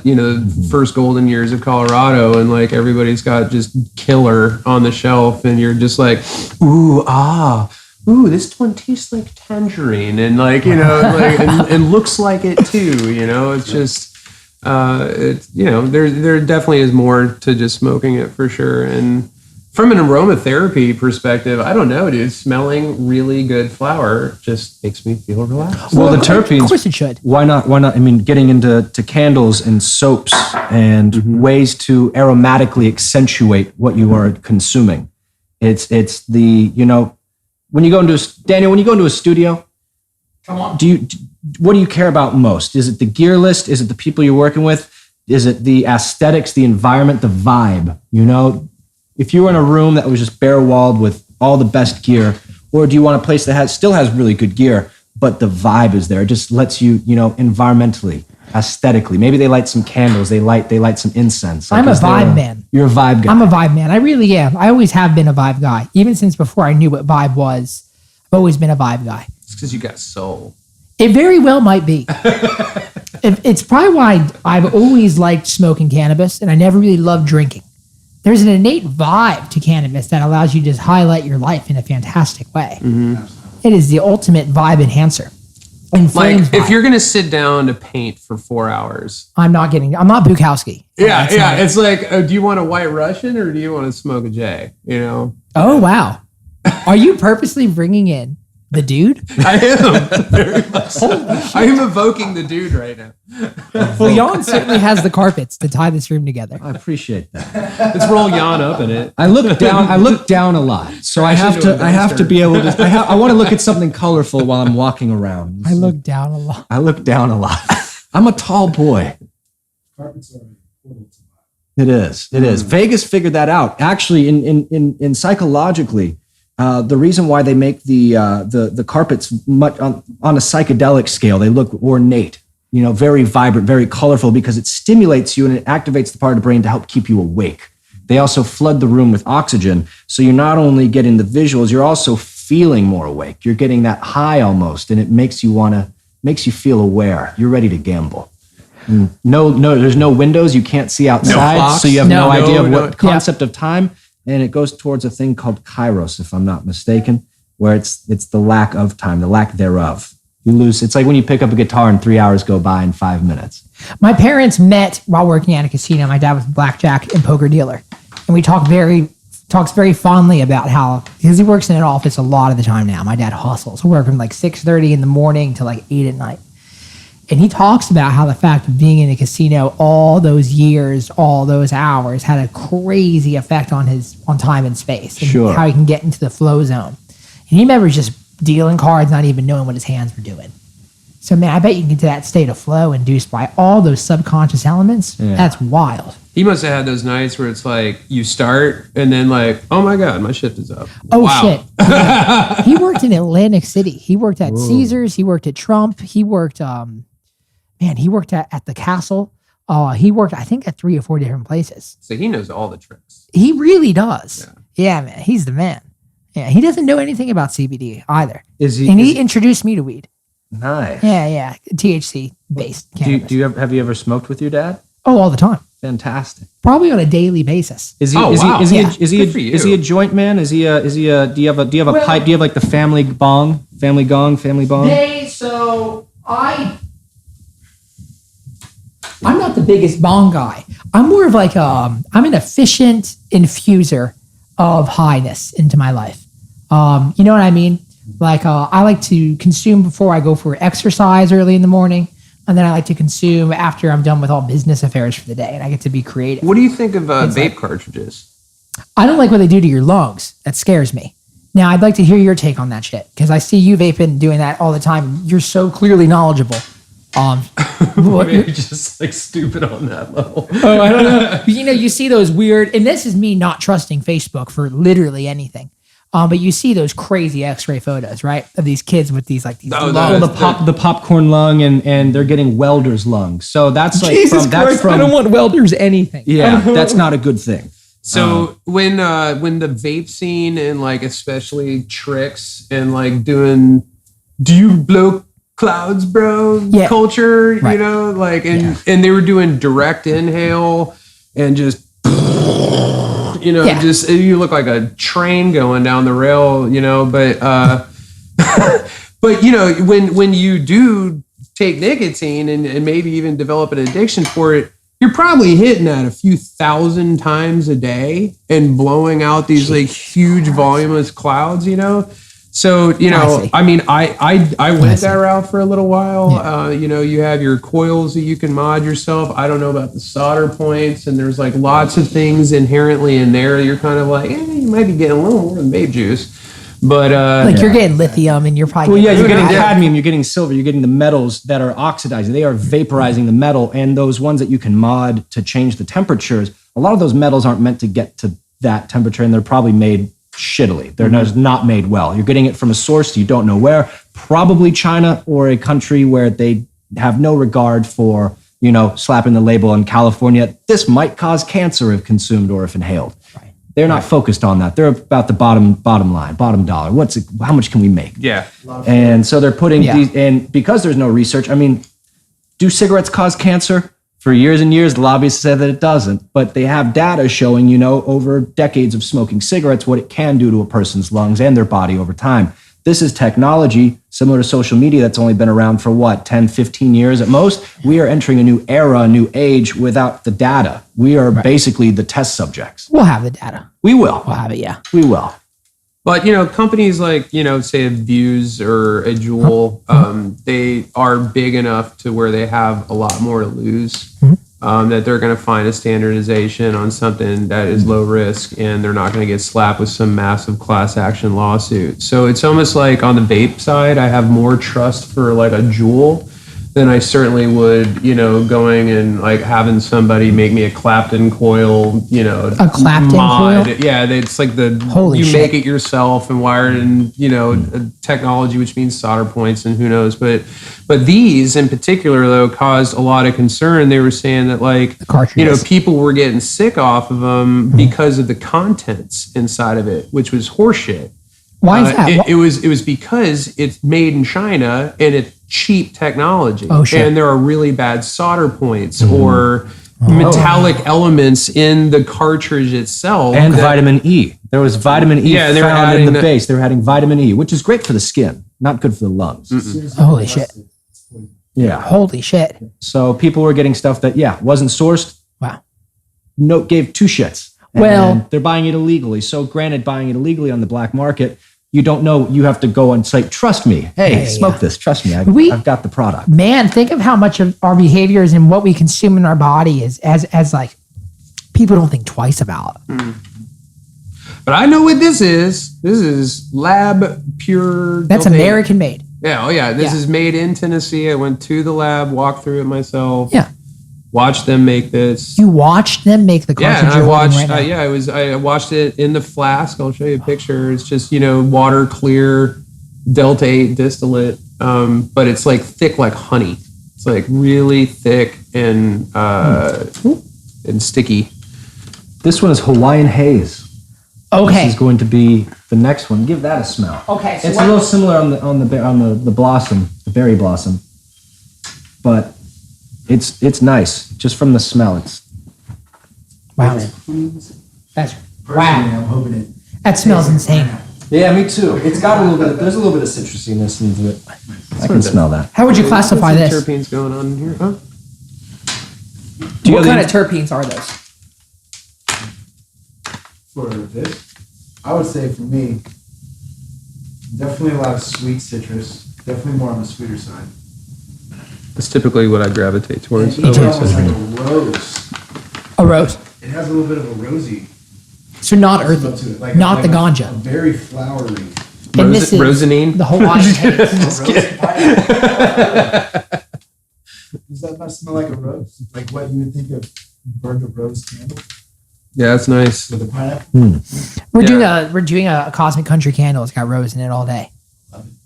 first golden years of Colorado, and like everybody's got just killer on the shelf, and you're just like, ooh, this one tastes like tangerine, and like and looks like it too. It's just, there definitely is more to just smoking it for sure, and. From an aromatherapy perspective, I don't know, dude. Smelling really good flower just makes me feel relaxed. Well, the terpenes. Of course it should. Why not? I mean, getting into candles and soaps and ways to aromatically accentuate what you are consuming. It's the when you go into a studio. Come on. What do you care about most? Is it the gear list? Is it the people you're working with? Is it the aesthetics, the environment, the vibe? If you were in a room that was just bare walled with all the best gear, or do you want a place that still has really good gear, but the vibe is there? It just lets you, environmentally, aesthetically. Maybe they light some candles. They light some incense. I'm a vibe man. You're a vibe guy. I'm a vibe man. I really am. I always have been a vibe guy. Even since before I knew what vibe was, I've always been a vibe guy. It's because you got soul. It very well might be. It's probably why I've always liked smoking cannabis, and I never really loved drinking. there's an innate vibe to cannabis that allows you to just highlight your life in a fantastic way. It is the ultimate vibe enhancer. Like if you're gonna sit down to paint for 4 hours, I'm not Bukowski. Yeah. It's like, do you want a White Russian or do you want to smoke a J? You know? Oh wow, are you purposely bringing in the dude? I am very much so. I am evoking the dude right now. Well, Jan certainly has the carpets to tie this room together. I appreciate that. Let's roll Jan up in it. I look down a lot, so I have to be able to. I want to look at something colorful while I'm walking around. I look down a lot. I'm a tall boy. Carpets are important to It is. Vegas figured that out. Actually, in psychologically, the reason why they make the carpets much on a psychedelic scale, they look ornate, very vibrant, very colorful, because it stimulates you and it activates the part of the brain to help keep you awake. They also flood the room with oxygen, so you're not only getting the visuals, you're also feeling more awake. You're getting that high almost, and it makes you feel aware. You're ready to gamble. No, there's no windows. You can't see outside, so you have no idea of what concept of time. And it goes towards a thing called kairos, if I'm not mistaken, where it's the lack of time, the lack thereof. You lose. It's like when you pick up a guitar and 3 hours go by in 5 minutes. My parents met while working at a casino. My dad was a blackjack and poker dealer, and we talks very fondly about how, because he works in an office a lot of the time now. My dad hustles. He'll work from like 6:30 in the morning to like 8 at night. And he talks about how the fact of being in a casino all those years, all those hours had a crazy effect on time and space, and how he can get into the flow zone. And he remembers just dealing cards, not even knowing what his hands were doing. So man, I bet you can get to that state of flow induced by all those subconscious elements. Yeah. That's wild. He must have had those nights where it's like you start and then like, oh my God, my shift is up. Oh wow. Shit. Yeah. He worked in Atlantic City. He worked at Caesars. He worked at Trump. He worked he worked at the Castle. He worked, I think, at 3 or 4 different places. So he knows all the tricks. He really does. Yeah, man. He's the man. Yeah, he doesn't know anything about CBD either. He introduced me to weed. Nice. Yeah. THC-based cannabis. Have you ever smoked with your dad? Oh, all the time. Fantastic. Probably on a daily basis. Is he a joint man? Do you have a pipe? Do you have like the family bong? Family gong? I'm not the biggest bong guy. I'm more of like I'm an efficient infuser of highness into my life. You know what I mean? Like I like to consume before I go for exercise early in the morning, and then I like to consume after I'm done with all business affairs for the day, and I get to be creative. What do you think of vape cartridges? I don't like what they do to your lungs. That scares me. Now, I'd like to hear your take on that shit, because I see you vaping doing that all the time. You're so clearly knowledgeable. Maybe you're just like stupid on that level. Oh, I don't know. You see those weird, and this is me not trusting Facebook for literally anything. But you see those crazy X-ray photos, right, of these kids with these lungs. The popcorn lung, and they're getting welder's lungs. So that's like Jesus Christ, I don't want welders anything. Yeah, that's not a good thing. So when the vape scene and like especially tricks and like doing, do you blow clouds, bro? Yeah. Culture, right. And they were doing direct inhale and just. Just you look like a train going down the rail, but when you do take nicotine and maybe even develop an addiction for it, you're probably hitting that a few thousand times a day and blowing out these like huge voluminous clouds, So, I went that route for a little while. Yeah. You have your coils that you can mod yourself. I don't know about the solder points, and there's like lots of things inherently in there. You're kind of like, you might be getting a little more than vape juice. But you're getting lithium, and you're probably you're getting cadmium, you're getting silver, you're getting the metals that are oxidizing. They are vaporizing the metal, and those ones that you can mod to change the temperatures. A lot of those metals aren't meant to get to that temperature, and they're probably made shittily. They're not made well. You're getting it from a source you don't know where, probably China or a country where they have no regard for, slapping the label in California. This might cause cancer if consumed or if inhaled. Right. They're not focused on that. They're about the bottom line, bottom dollar. How much can we make? Yeah. And so they're putting these, and because there's no research, do cigarettes cause cancer? For years and years, the lobbyists said that it doesn't, but they have data showing, over decades of smoking cigarettes, what it can do to a person's lungs and their body over time. This is technology similar to social media that's only been around for 10, 15 years at most. We are entering a new era, a new age without the data. We are basically the test subjects. We'll have the data. We will. We'll have it, yeah. We will. But, companies like, say a Views or a Juul, they are big enough to where they have a lot more to lose, that they're going to find a standardization on something that is low risk, and they're not going to get slapped with some massive class action lawsuit. So it's almost like on the vape side, I have more trust for like a Juul than I certainly would, going and like having somebody make me a Clapton coil, a Clapton mod. coil. Yeah, it's like Holy you shit. make it yourself and wired in, technology, which means solder points and who knows. But these in particular though caused a lot of concern. They were saying that like, people were getting sick off of them because of the contents inside of it, which was horseshit. Why is that? It was because it's made in China and it's cheap technology. Oh, shit. And there are really bad solder points or metallic elements in the cartridge itself. And vitamin E. There was vitamin E they were found in adding the base. They were adding vitamin E, which is great for the skin, not good for the lungs. Holy shit. Yeah. Holy shit. So people were getting stuff that, wasn't sourced. Wow. Gave two shits. And they're buying it illegally. So granted, buying it illegally on the black market, you don't know, you have to go and say, trust me. Hey, smoke this. Trust me. I've got the product. Man, think of how much of our behaviors and what we consume in our body is as like people don't think twice about. But I know what this is. This is lab pure. That's American made. Yeah. Oh yeah. This is made in Tennessee. I went to the lab, walked through it myself. Yeah. Watched them make this. You watched them make the cartridge. Yeah, I watched. I watched it in the flask. I'll show you a picture. It's just water clear, Delta 8 distillate, but it's like thick like honey. It's like really thick and sticky. This one is Hawaiian Haze. Okay. This is going to be the next one. Give that a smell. Okay. So it's a little similar on the blossom, the berry blossom, but. It's nice just from the smell. It's wow. That's I'm hoping it. That smells insane. Yeah, me too. It's got a little bit. There's a little bit of citrusiness into it. I can smell that. How would you classify this? Terpenes going on in here, huh? What kind of terpenes are those? For this, I would say for me, definitely a lot of sweet citrus. Definitely more on the sweeter side. That's typically what I gravitate towards. It's almost like a rose. A rose. It has a little bit of a rosy. So not earthy, smell to it, like not the a ganja. very flowery. And this is Rosinine? the Hawaiian Haze. Does that not smell like a rose? Like what you would think of burnt a rose candle Yeah, that's nice. with a pineapple? We're doing a Cosmic Country candle. It's got rose in it all day.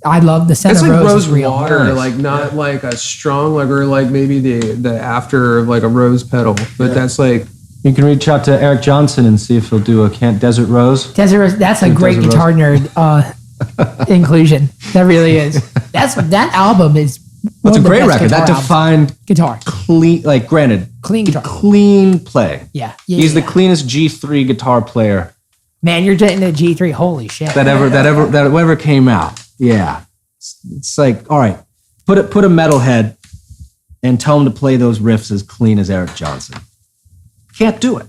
I love the scent It's of like rose. rose Is real. water, Nice. like not like a strong, like or like maybe the after of like a rose petal, but that's like You can reach out to Eric Johnson and see if he'll do a Desert Rose. Desert Rose. That's a great Desert guitar nerd inclusion. That really is. That album is. That's a one of the great best record. That guitar albums. defined Guitar. clean, like granted, Clean guitar. clean play. Yeah. He's the cleanest G3 guitar player Man, you're getting the G3. Holy shit. that ever came out. Yeah. It's like, all right, put a metalhead and tell him to play those riffs as clean as Eric Johnson. Can't do it.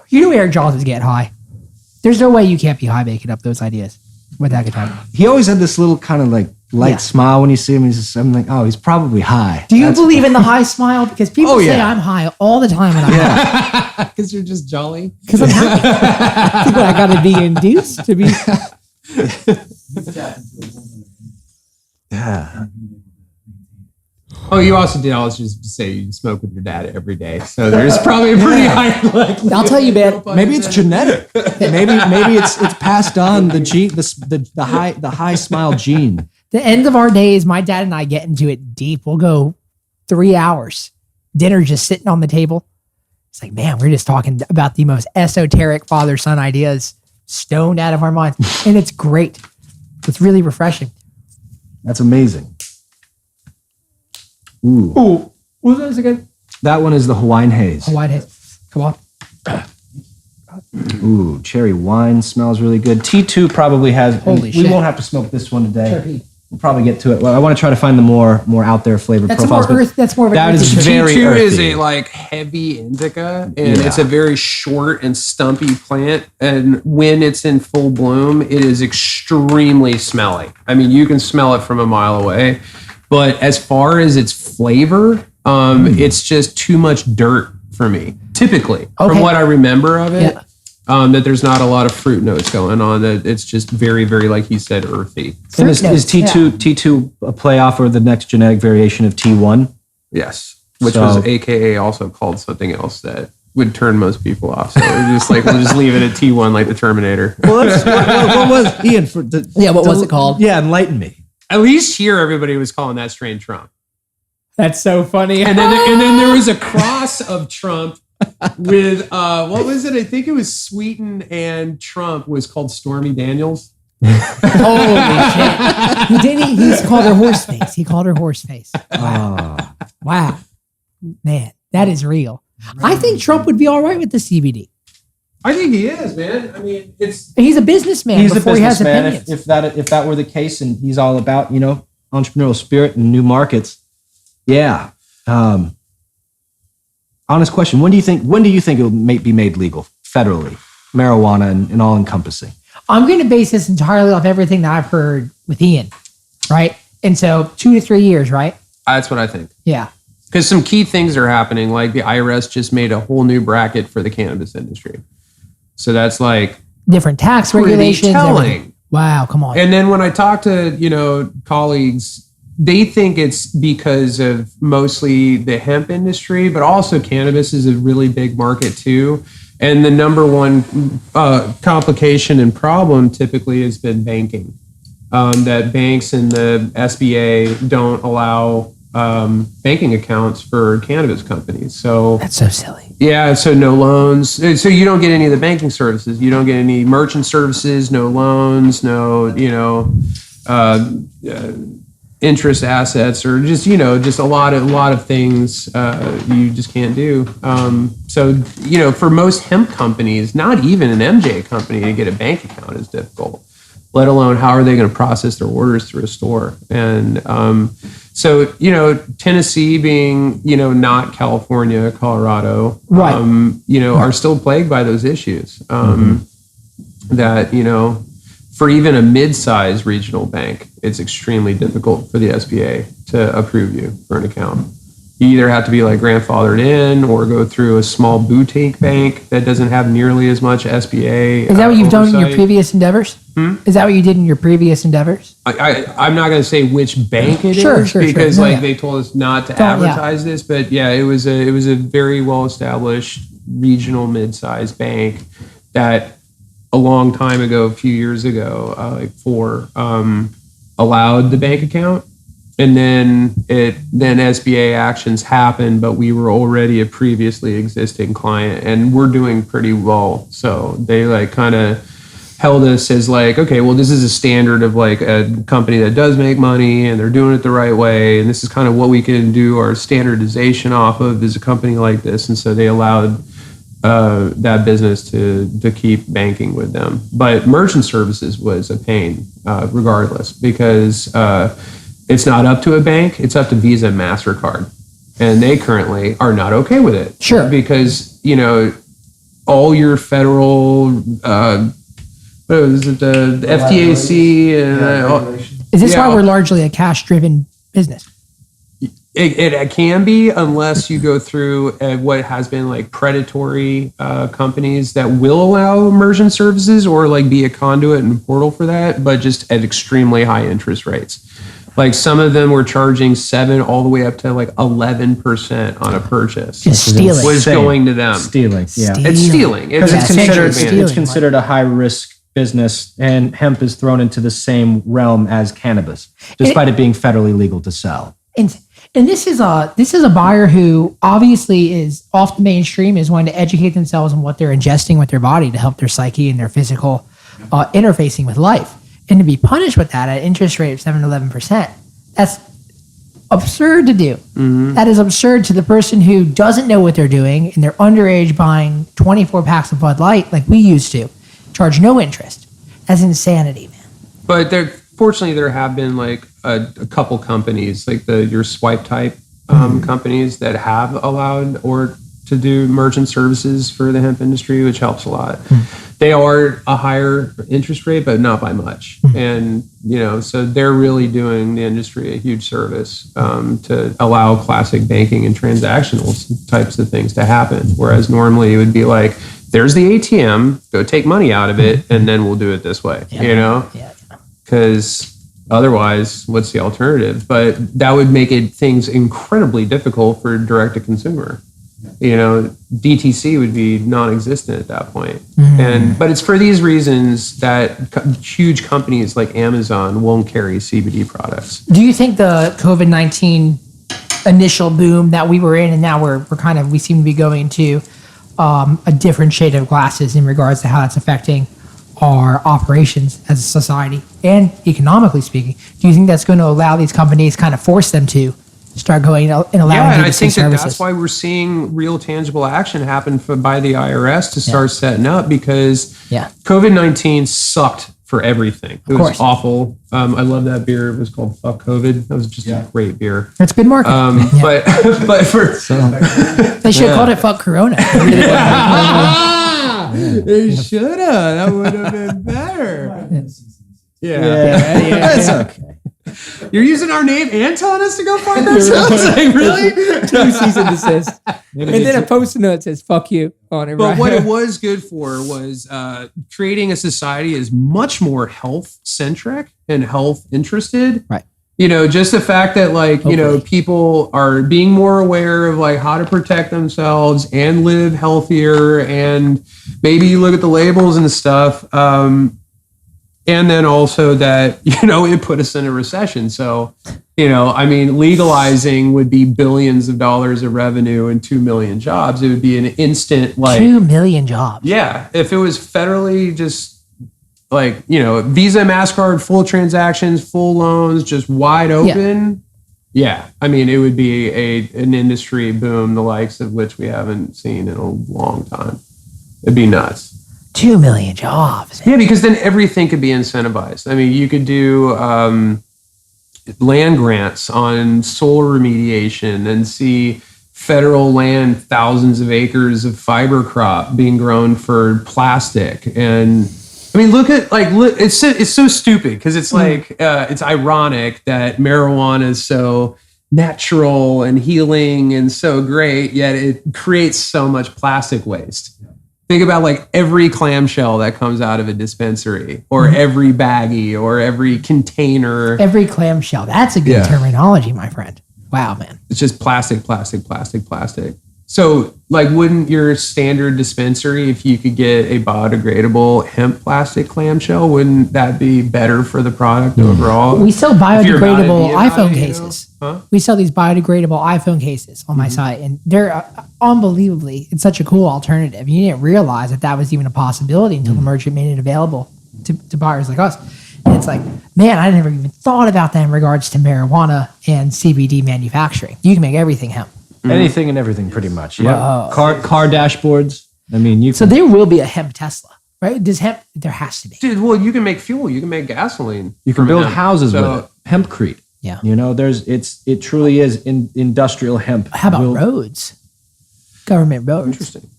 You know Eric Johnson's getting high. There's no way you can't be high making up those ideas with that guitar. He always had this little kind of like light smile when you see him. I'm like, oh, he's probably high. Do you believe in the high smile? Because people say yeah. I'm high all the time when I'm high. because you're just jolly. Because I'm happy. But I got to be induced to be. Yeah. Oh, you also did also just say you smoke with your dad every day, so there's probably a pretty high likelihood. I'll tell you, man. Maybe it's genetic. maybe it's passed on the gene, the high smile gene. The end of our days, my dad and I get into it deep. We'll go 3 hours. Dinner just sitting on the table. It's like, man, we're just talking about the most esoteric father-son ideas, stoned out of our minds. And it's great. It's really refreshing. That's amazing. Ooh. Ooh. What was that again? That one is the Hawaiian Haze. Hawaiian Haze. Come on. Ooh, cherry wine smells really good. T2 probably has. Holy we shit. won't have to smoke this one today. Sure, Pete. We'll probably get to it. Well, I want to try to find the more out there flavor That's profiles. more earth. That's more of an that is earthy very T2 is earthy. a like heavy indica, and it's a very short and stumpy plant. And when it's in full bloom, it is extremely smelly. I mean, you can smell it from a mile away. But as far as its flavor, it's just too much dirt for me. Typically, from what I remember of it. Yeah. That there's not a lot of fruit notes going on. That it's just very, very, like he said, earthy. And is T2 a playoff or the next genetic variation of T1? Yes, which was AKA also called something else that would turn most people off. So we're just like, we'll just leave it at T1 like the Terminator. Well, what was Ian? What was it called? Yeah, enlighten me. At least here, everybody was calling that strain Trump. That's so funny. And then there was a cross of Trump with what was it? I think it was Sweeten and Trump was called Stormy Daniels. Holy shit! He's called her horse face. He called her horse face. Wow. Wow, man, that is real. I think Trump would be all right with the CBD. I think he is, man. I mean, he's a businessman. He's before a he has businessman. opinions. If that were the case, and he's all about entrepreneurial spirit and new markets. Yeah. Honest question. When do you think it will be made legal federally, marijuana and all encompassing? I'm going to base this entirely off everything that I've heard with Ian, right? And so 2 to 3 years, right? that's what I think. Yeah. Because some key things are happening, like the IRS just made a whole new bracket for the cannabis industry. So that's like different tax regulations. Telling. Wow, come on. And then when I talk to, colleagues, they think it's because of mostly the hemp industry, but also cannabis is a really big market too. And the number one complication and problem typically has been banking. That banks and the SBA don't allow banking accounts for cannabis companies. So that's so silly. Yeah, so no loans. So you don't get any of the banking services. You don't get any merchant services, no loans, no, interest assets, or just a lot of things you just can't do. So for most hemp companies, not even an MJ company, to get a bank account is difficult, let alone how are they going to process their orders through a store. And so Tennessee being not California, Colorado, right. Are still plagued by those issues. That for even a mid-sized regional bank, it's extremely difficult for the SBA to approve you for an account. You either have to be like grandfathered in or go through a small boutique bank that doesn't have nearly as much SBA. Is that what you've done in your oversight. previous endeavors? Is that what you did in your previous endeavors? I'm not going to say which bank it Sure, is sure. because No, they told us not to advertise this, but it was a very well-established regional mid-sized bank that a long time ago, a few years ago, allowed the bank account. And then SBA actions happened, but we were already a previously existing client and we're doing pretty well. So they kind of held us as okay, well, this is a standard of a company that does make money and they're doing it the right way. And this is kind of what we can do our standardization off of as a company like this. And so they allowed that business to keep banking with them. But merchant services was a pain regardless, because it's not up to a bank, it's up to Visa and MasterCard. And they currently are not okay with it. Sure. Because, all your federal, the FDAC and... Is this why we're largely a cash-driven business? It can be, unless you go through what has been predatory companies that will allow merchant services or be a conduit and portal for that, but just at extremely high interest rates. Some of them were charging 7% all the way up to 11% on a purchase. Just stealing. Was going to them. Stealing. Yeah. It's stealing. It's considered a high risk business, and hemp is thrown into the same realm as cannabis, despite it being federally legal to sell. And this is a buyer who obviously is off the mainstream, is wanting to educate themselves on what they're ingesting with their body to help their psyche and their physical interfacing with life. And to be punished with that at an interest rate of 7 to 11%, that's absurd to do. That is absurd to the person who doesn't know what they're doing and they're underage buying 24 packs of Bud Light like we used to, charge no interest. That's insanity, man. But fortunately, there have been like a couple companies, like your swipe type companies that have allowed or to do merchant services for the hemp industry, which helps a lot. They are a higher interest rate, but not by much. And, so they're really doing the industry a huge service to allow classic banking and transactional types of things to happen. Whereas normally it would be like, there's the ATM, go take money out of it, and then we'll do it this way, Because otherwise, what's the alternative? But that would make things incredibly difficult for direct to consumer. DTC would be non-existent at that point. But it's for these reasons that huge companies like Amazon won't carry CBD products. Do you think the COVID-19 initial boom that we were in and now we seem to be going to a different shade of glasses in regards to how that's affecting our operations as a society and economically speaking? Do you think that's going to allow these companies, kind of force them to start going and allowing and I DTC think services? that's why we're seeing real tangible action happen by the IRS to start setting up, because COVID-19 sucked for everything. It was awful. I love that beer. It was called Fuck COVID. That was just a great beer. It's good marketing. But for they should have called it Fuck Corona. They should have. That would have been better. That's okay. You're using our name and telling us to go find ourselves? Like, really? 2 cease and desist. And then a post-it note that says, fuck you on it. But what it was good for was creating a society is much more health-centric and health-interested. Right. Just the fact that people are being more aware of like how to protect themselves and live healthier, and maybe you look at the labels and stuff. And then also that, it put us in a recession. So, legalizing would be billions of dollars of revenue and 2 million jobs. It would be an instant 2 million jobs. Yeah. If it was federally just Visa, MasterCard, full transactions, full loans, just wide open. Yeah. It would be an industry boom, the likes of which we haven't seen in a long time. It'd be nuts. 2 million jobs. Yeah, because then everything could be incentivized. You could do land grants on solar remediation and see federal land, thousands of acres of fiber crop being grown for plastic. And look at it's so stupid because it's it's ironic that marijuana is so natural and healing and so great, yet it creates so much plastic waste. Think about every clamshell that comes out of a dispensary, or every baggie, or every container. Every clamshell. That's a good terminology, my friend. Wow, man. It's just plastic, plastic, plastic, plastic. So, wouldn't your standard dispensary, if you could get a biodegradable hemp plastic clamshell, wouldn't that be better for the product overall? We sell biodegradable iPhone cases. Huh? We sell these biodegradable iPhone cases on my site, and they're unbelievably, it's such a cool alternative. You didn't realize that was even a possibility until the merchant made it available to buyers like us. And it's like, man, I never even thought about that in regards to marijuana and CBD manufacturing. You can make everything hemp. Anything and everything, pretty much. Yeah. Car dashboards. So there will be a hemp Tesla, right? Does hemp? There has to be. Dude, well, you can make fuel. You can make gasoline. You can build houses with it. Hempcrete. Yeah. It truly is industrial hemp. How about roads? Government roads. Interesting.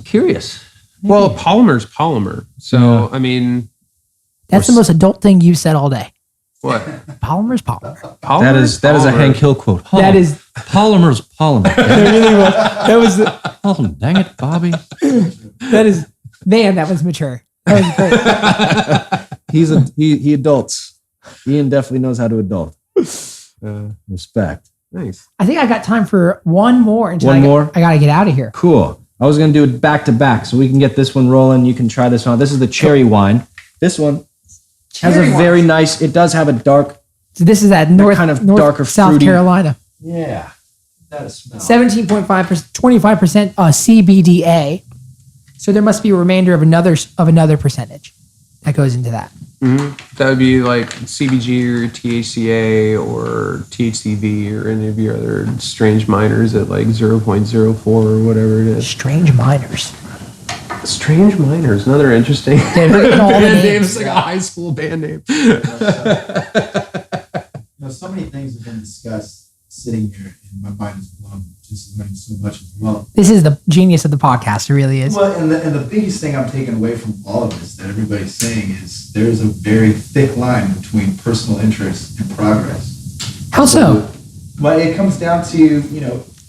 Curious. Well, polymer's polymer. So, that's the most adult thing you've said all day. What? Polymer's polymer. That is a Hank Hill quote. That is polymer's polymer. That was oh, dang it, Bobby. That was mature. That was great. He adults. Ian definitely knows how to adult. Respect. Nice. I think I got time for one more. I got to get out of here. Cool. I was going to do it back to back so we can get this one rolling. You can try this one. This is the cherry wine. This one has a very nice, it does have a dark. So this is that north darker South fruity. Carolina. Yeah. That is smell. 17.5%, 25% CBDA. So there must be a remainder of another percentage that goes into that. That would be like CBG or THCA or THCV or any of your other strange minors at like 0.04 or whatever it is. Strange minors. Strange minors, another interesting They're getting all the band name. names. It's like a high school band name. So many things have been discussed sitting here, and my mind is blown, just learning so much as well. This is the genius of the podcast. It really is. Well, and the biggest thing I'm taking away from all of this that everybody's saying is there's a very thick line between personal interest and progress. How so? Well, it comes down to,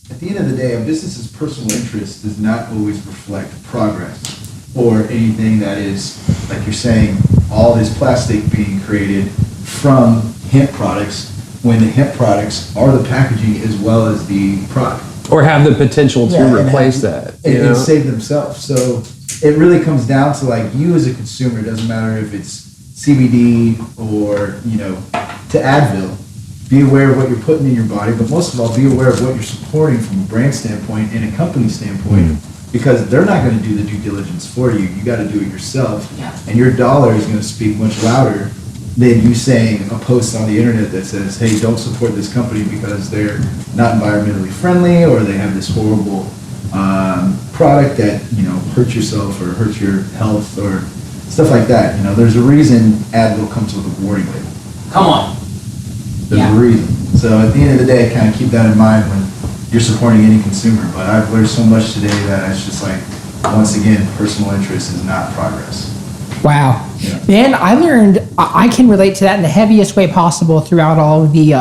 at the end of the day, a business's personal interest does not always reflect progress or anything that is, like you're saying, all this plastic being created from hemp products when the hemp products are the packaging as well as the product. Or have the potential to And replace that. And save themselves. So it really comes down to like you as a consumer, it doesn't matter if it's CBD or, to Advil. Be aware of what you're putting in your body, but most of all, be aware of what you're supporting from a brand standpoint and a company standpoint, because they're not going to do the due diligence for you. You got to do it yourself. And your dollar is going to speak much louder than you saying a post on the internet that says, hey, don't support this company because they're not environmentally friendly or they have this horrible product that, hurts yourself or hurts your health or stuff like that. There's a reason Advil comes with a warning label. Come on. There's a reason. So at the end of the day, kind of keep that in mind when you're supporting any consumer. But I've learned so much today that it's just like, once again, personal interest is not progress. Wow. Yeah. Man, I learned, I can relate to that in the heaviest way possible throughout all of the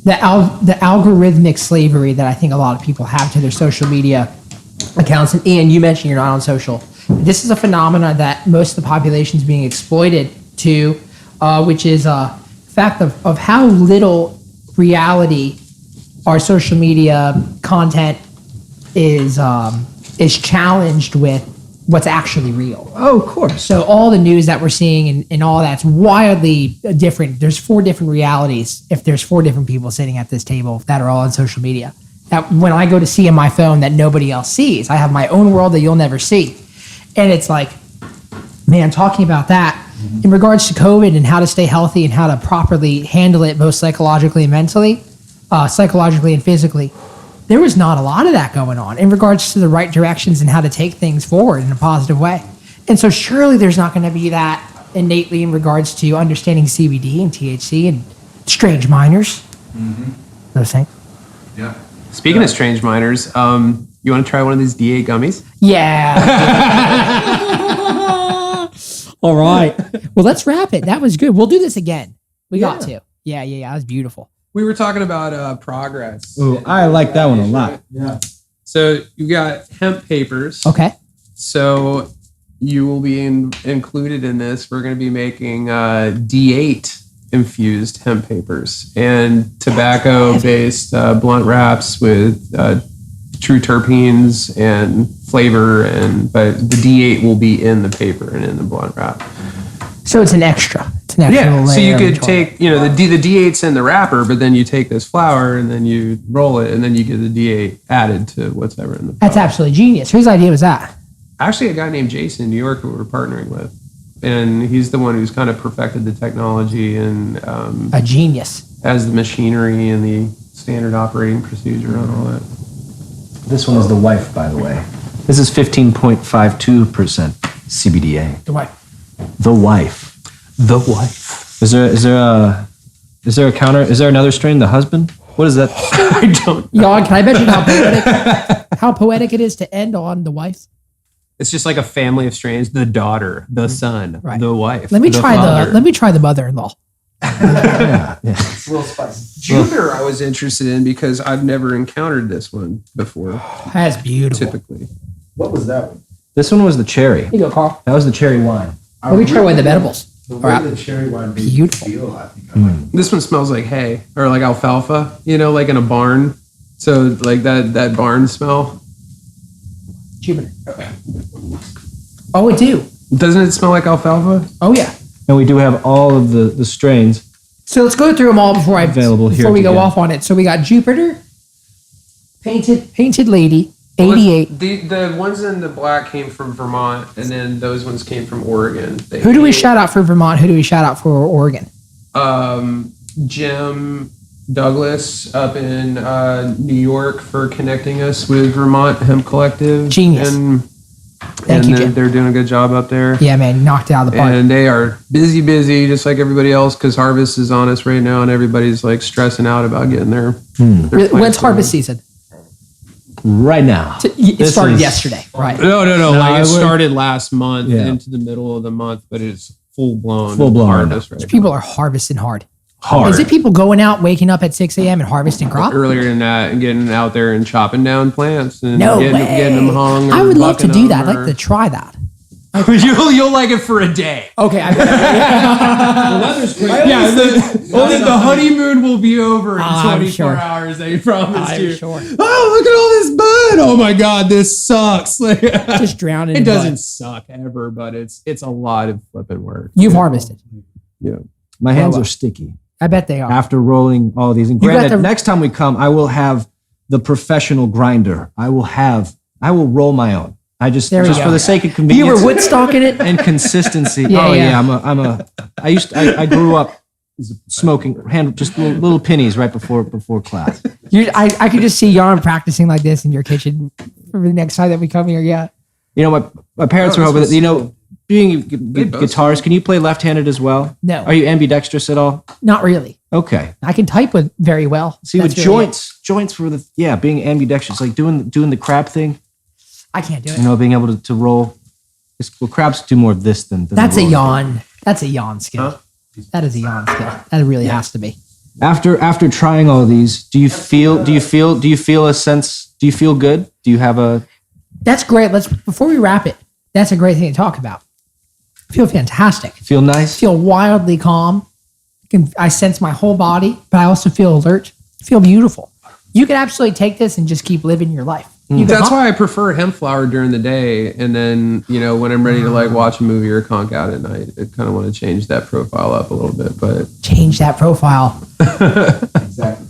algorithmic slavery that I think a lot of people have to their social media accounts. And Ian, you mentioned you're not on social. This is a phenomenon that most of the population is being exploited to, which is a fact of how little reality our social media content is challenged with what's actually real. Oh, of course. So all the news that we're seeing and all that's wildly different. There's 4 different realities if there's 4 different people sitting at this table that are all on social media. That when I go to see on my phone that nobody else sees, I have my own world that you'll never see. And it's like, man, talking about that in regards to COVID and how to stay healthy and how to properly handle it both psychologically and mentally, psychologically and physically, there was not a lot of that going on in regards to the right directions and how to take things forward in a positive way. And so surely there's not going to be that innately in regards to understanding CBD and THC and strange minors. Those things. Yeah. Speaking of strange minors, you want to try one of these D8 gummies? Yeah. All right. Well, let's wrap it. That was good. We'll do this again. We got to. Yeah. That was beautiful. We were talking about progress. Ooh, I like that one a lot. Yeah. So you got hemp papers. Okay. So you will be included in this. We're going to be making D8 infused hemp papers and tobacco-based blunt wraps with true terpenes and flavor, but the D8 will be in the paper and in the blunt wrap. So it's an extra. It's an extra Yeah, layer so you of could control. take, the D8's in the wrapper, but then you take this flour and then you roll it and then you get the D8 added to whatever in the That's flour. absolutely genius. Whose idea was that? Actually, a guy named Jason in New York who we're partnering with. And he's the one who's kind of perfected the technology and A genius. has the machinery and the standard operating procedure and all that. This one is the wife, by the way. This is 15.52% CBDA. The what? The wife. The wife. Is there a counter? Is there another strain? The husband? What is that? I don't. Y'all, can I mention how poetic it is to end on the wife? It's just like a family of strains. The daughter, the son, Right. the wife. Let me the try father. let me try the mother-in-law. Yeah. It's a little spicy. Jupiter I was interested in because I've never encountered this one before, That's beautiful. typically. What was that one? This one was the cherry. Here you go, Carl. That was the cherry wine. Let me try one of the edibles. The All way right. the cherry wine made me Beautiful. feel, I think I like This one smells like hay or like alfalfa, like in a barn. So like that barn smell. Jupiter. Oh, it do. Doesn't it smell like alfalfa? Oh, yeah. And we do have all of the strains. So let's go through them all before Available here we go together. off on it. So we got Jupiter, painted lady, 88. The ones in the black came from Vermont, and then those ones came from Oregon. Who do we shout out for Vermont? Who do we shout out for Oregon? Jim Douglas up in New York for connecting us with Vermont Hemp Collective. Genius. Thank you, Jim. They're doing a good job up there. Yeah, man, knocked it out of the park. And they are busy, just like everybody else, because harvest is on us right now, and everybody's like stressing out about getting their When's harvest season? Right now. It started yesterday, right? No. Like it started last month into the middle of the month, but it's full blown harvest right now. People are harvesting hard. Hard. Is it people going out, waking up at 6 a.m. and harvesing crop? Earlier than that, and getting out there and chopping down plants and No way. getting them hung. I would love to do that. I'd like to try that. You'll like it for a day. Okay. The honeymoon will be over in 24 hours. I promise you. Sure. Oh, look at all this bud! Oh my God, this sucks. Just drowning. It doesn't suck ever, but it's a lot of flipping work. You've harvested. Yeah. My hands are sticky. I bet they are. After rolling all these. And granted, next time we come, I will have the professional grinder. I will roll my own. I just for the sake of convenience. You were Woodstocking it? And consistency. I grew up smoking just little pennies right before class. I could just see Jan practicing like this in your kitchen for the next time that we come here. Yeah. You know, my parents were hoping that, being a guitarist, can you play left-handed as well? No. Are you ambidextrous at all? Not really. Okay. I can type with very well. See, with joints for being ambidextrous, like doing the crab thing. I can't do it. Being able to roll. Well, crabs do more of this than That's a yawn. That's a yawn skill. Huh? That is a yawn skill. That really has to be. After trying all these, do you feel a sense? Do you feel good? Do you have a? That's great. Before we wrap it. That's a great thing to talk about. I feel fantastic. Feel nice. Feel wildly calm. I sense my whole body, but I also feel alert. I feel beautiful. You can absolutely take this and just keep living your life. That's why I prefer hemp flower during the day, and then when I'm ready to watch a movie or conk out at night, I kind of want to change that profile up a little bit. But change that profile. Exactly.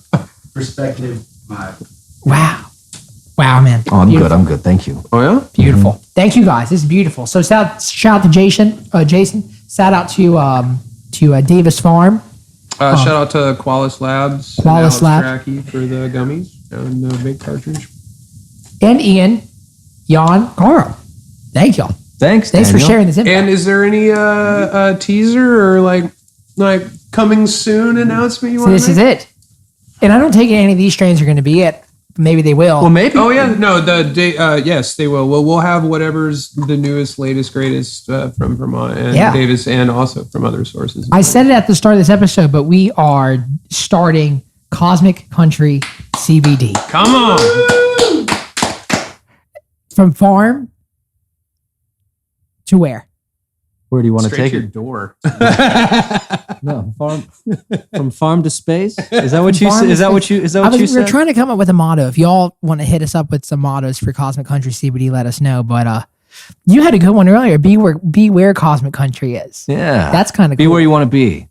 Perspective vibe. Wow, man. Oh, I'm good. I'm good. Thank you. Oh yeah, beautiful. Thank you guys. This is beautiful. So shout out to Jason. Shout out to Davis Farm. Shout out to Qualis Labs. Qualis Labs for the gummies and the vape cartridge. And Ian, Jan, Carl. Thank y'all. Thanks for sharing this info. And is there any teaser or like coming soon announcement you want to make? This is it. And I don't take it any of these strains are going to be it. Maybe they will. Well, maybe. Oh yeah, no. Yes, they will. Well, we'll have whatever's the newest, latest, greatest from Vermont and Davis, and also from other sources. I said it at the start of this episode, but we are starting Cosmic Country CBD. Come on. From farm to where? Where do you want to take your it? Door. No, from farm to space. Is that what you said? Is that what you said? We're trying to come up with a motto. If y'all want to hit us up with some mottos for Cosmic Country CBD, let us know. But you had a good one earlier. Be where Cosmic Country is. Yeah, that's kind of cool. Be where you want to be.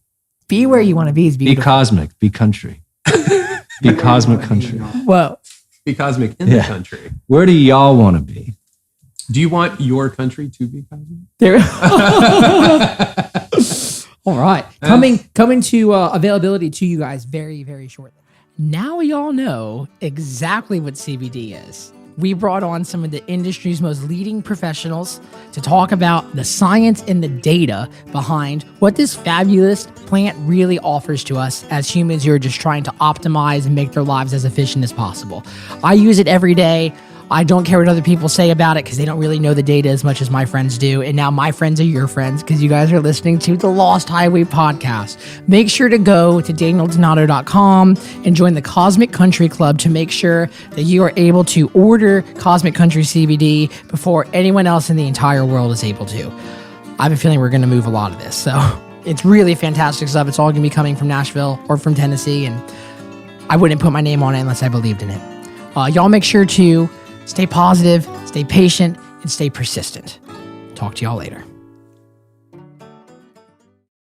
Be where you want to be is beautiful. Be cosmic. Be country. Be Cosmic Country. Whoa. Be cosmic in the country. Where do y'all want to be? Do you want your country to be cosmic? There. All right. Coming to availability to you guys very, very shortly. Now y'all know exactly what CBD is. We brought on some of the industry's most leading professionals to talk about the science and the data behind what this fabulous plant really offers to us as humans who are just trying to optimize and make their lives as efficient as possible. I use it every day. I don't care what other people say about it because they don't really know the data as much as my friends do. And now my friends are your friends because you guys are listening to the Lost Highway podcast. Make sure to go to danieldonato.com and join the Cosmic Country Club to make sure that you are able to order Cosmic Country CBD before anyone else in the entire world is able to. I have a feeling we're going to move a lot of this. So it's really fantastic stuff. It's all going to be coming from Nashville or from Tennessee. And I wouldn't put my name on it unless I believed in it. Y'all make sure to stay positive, stay patient, and stay persistent. Talk to y'all later.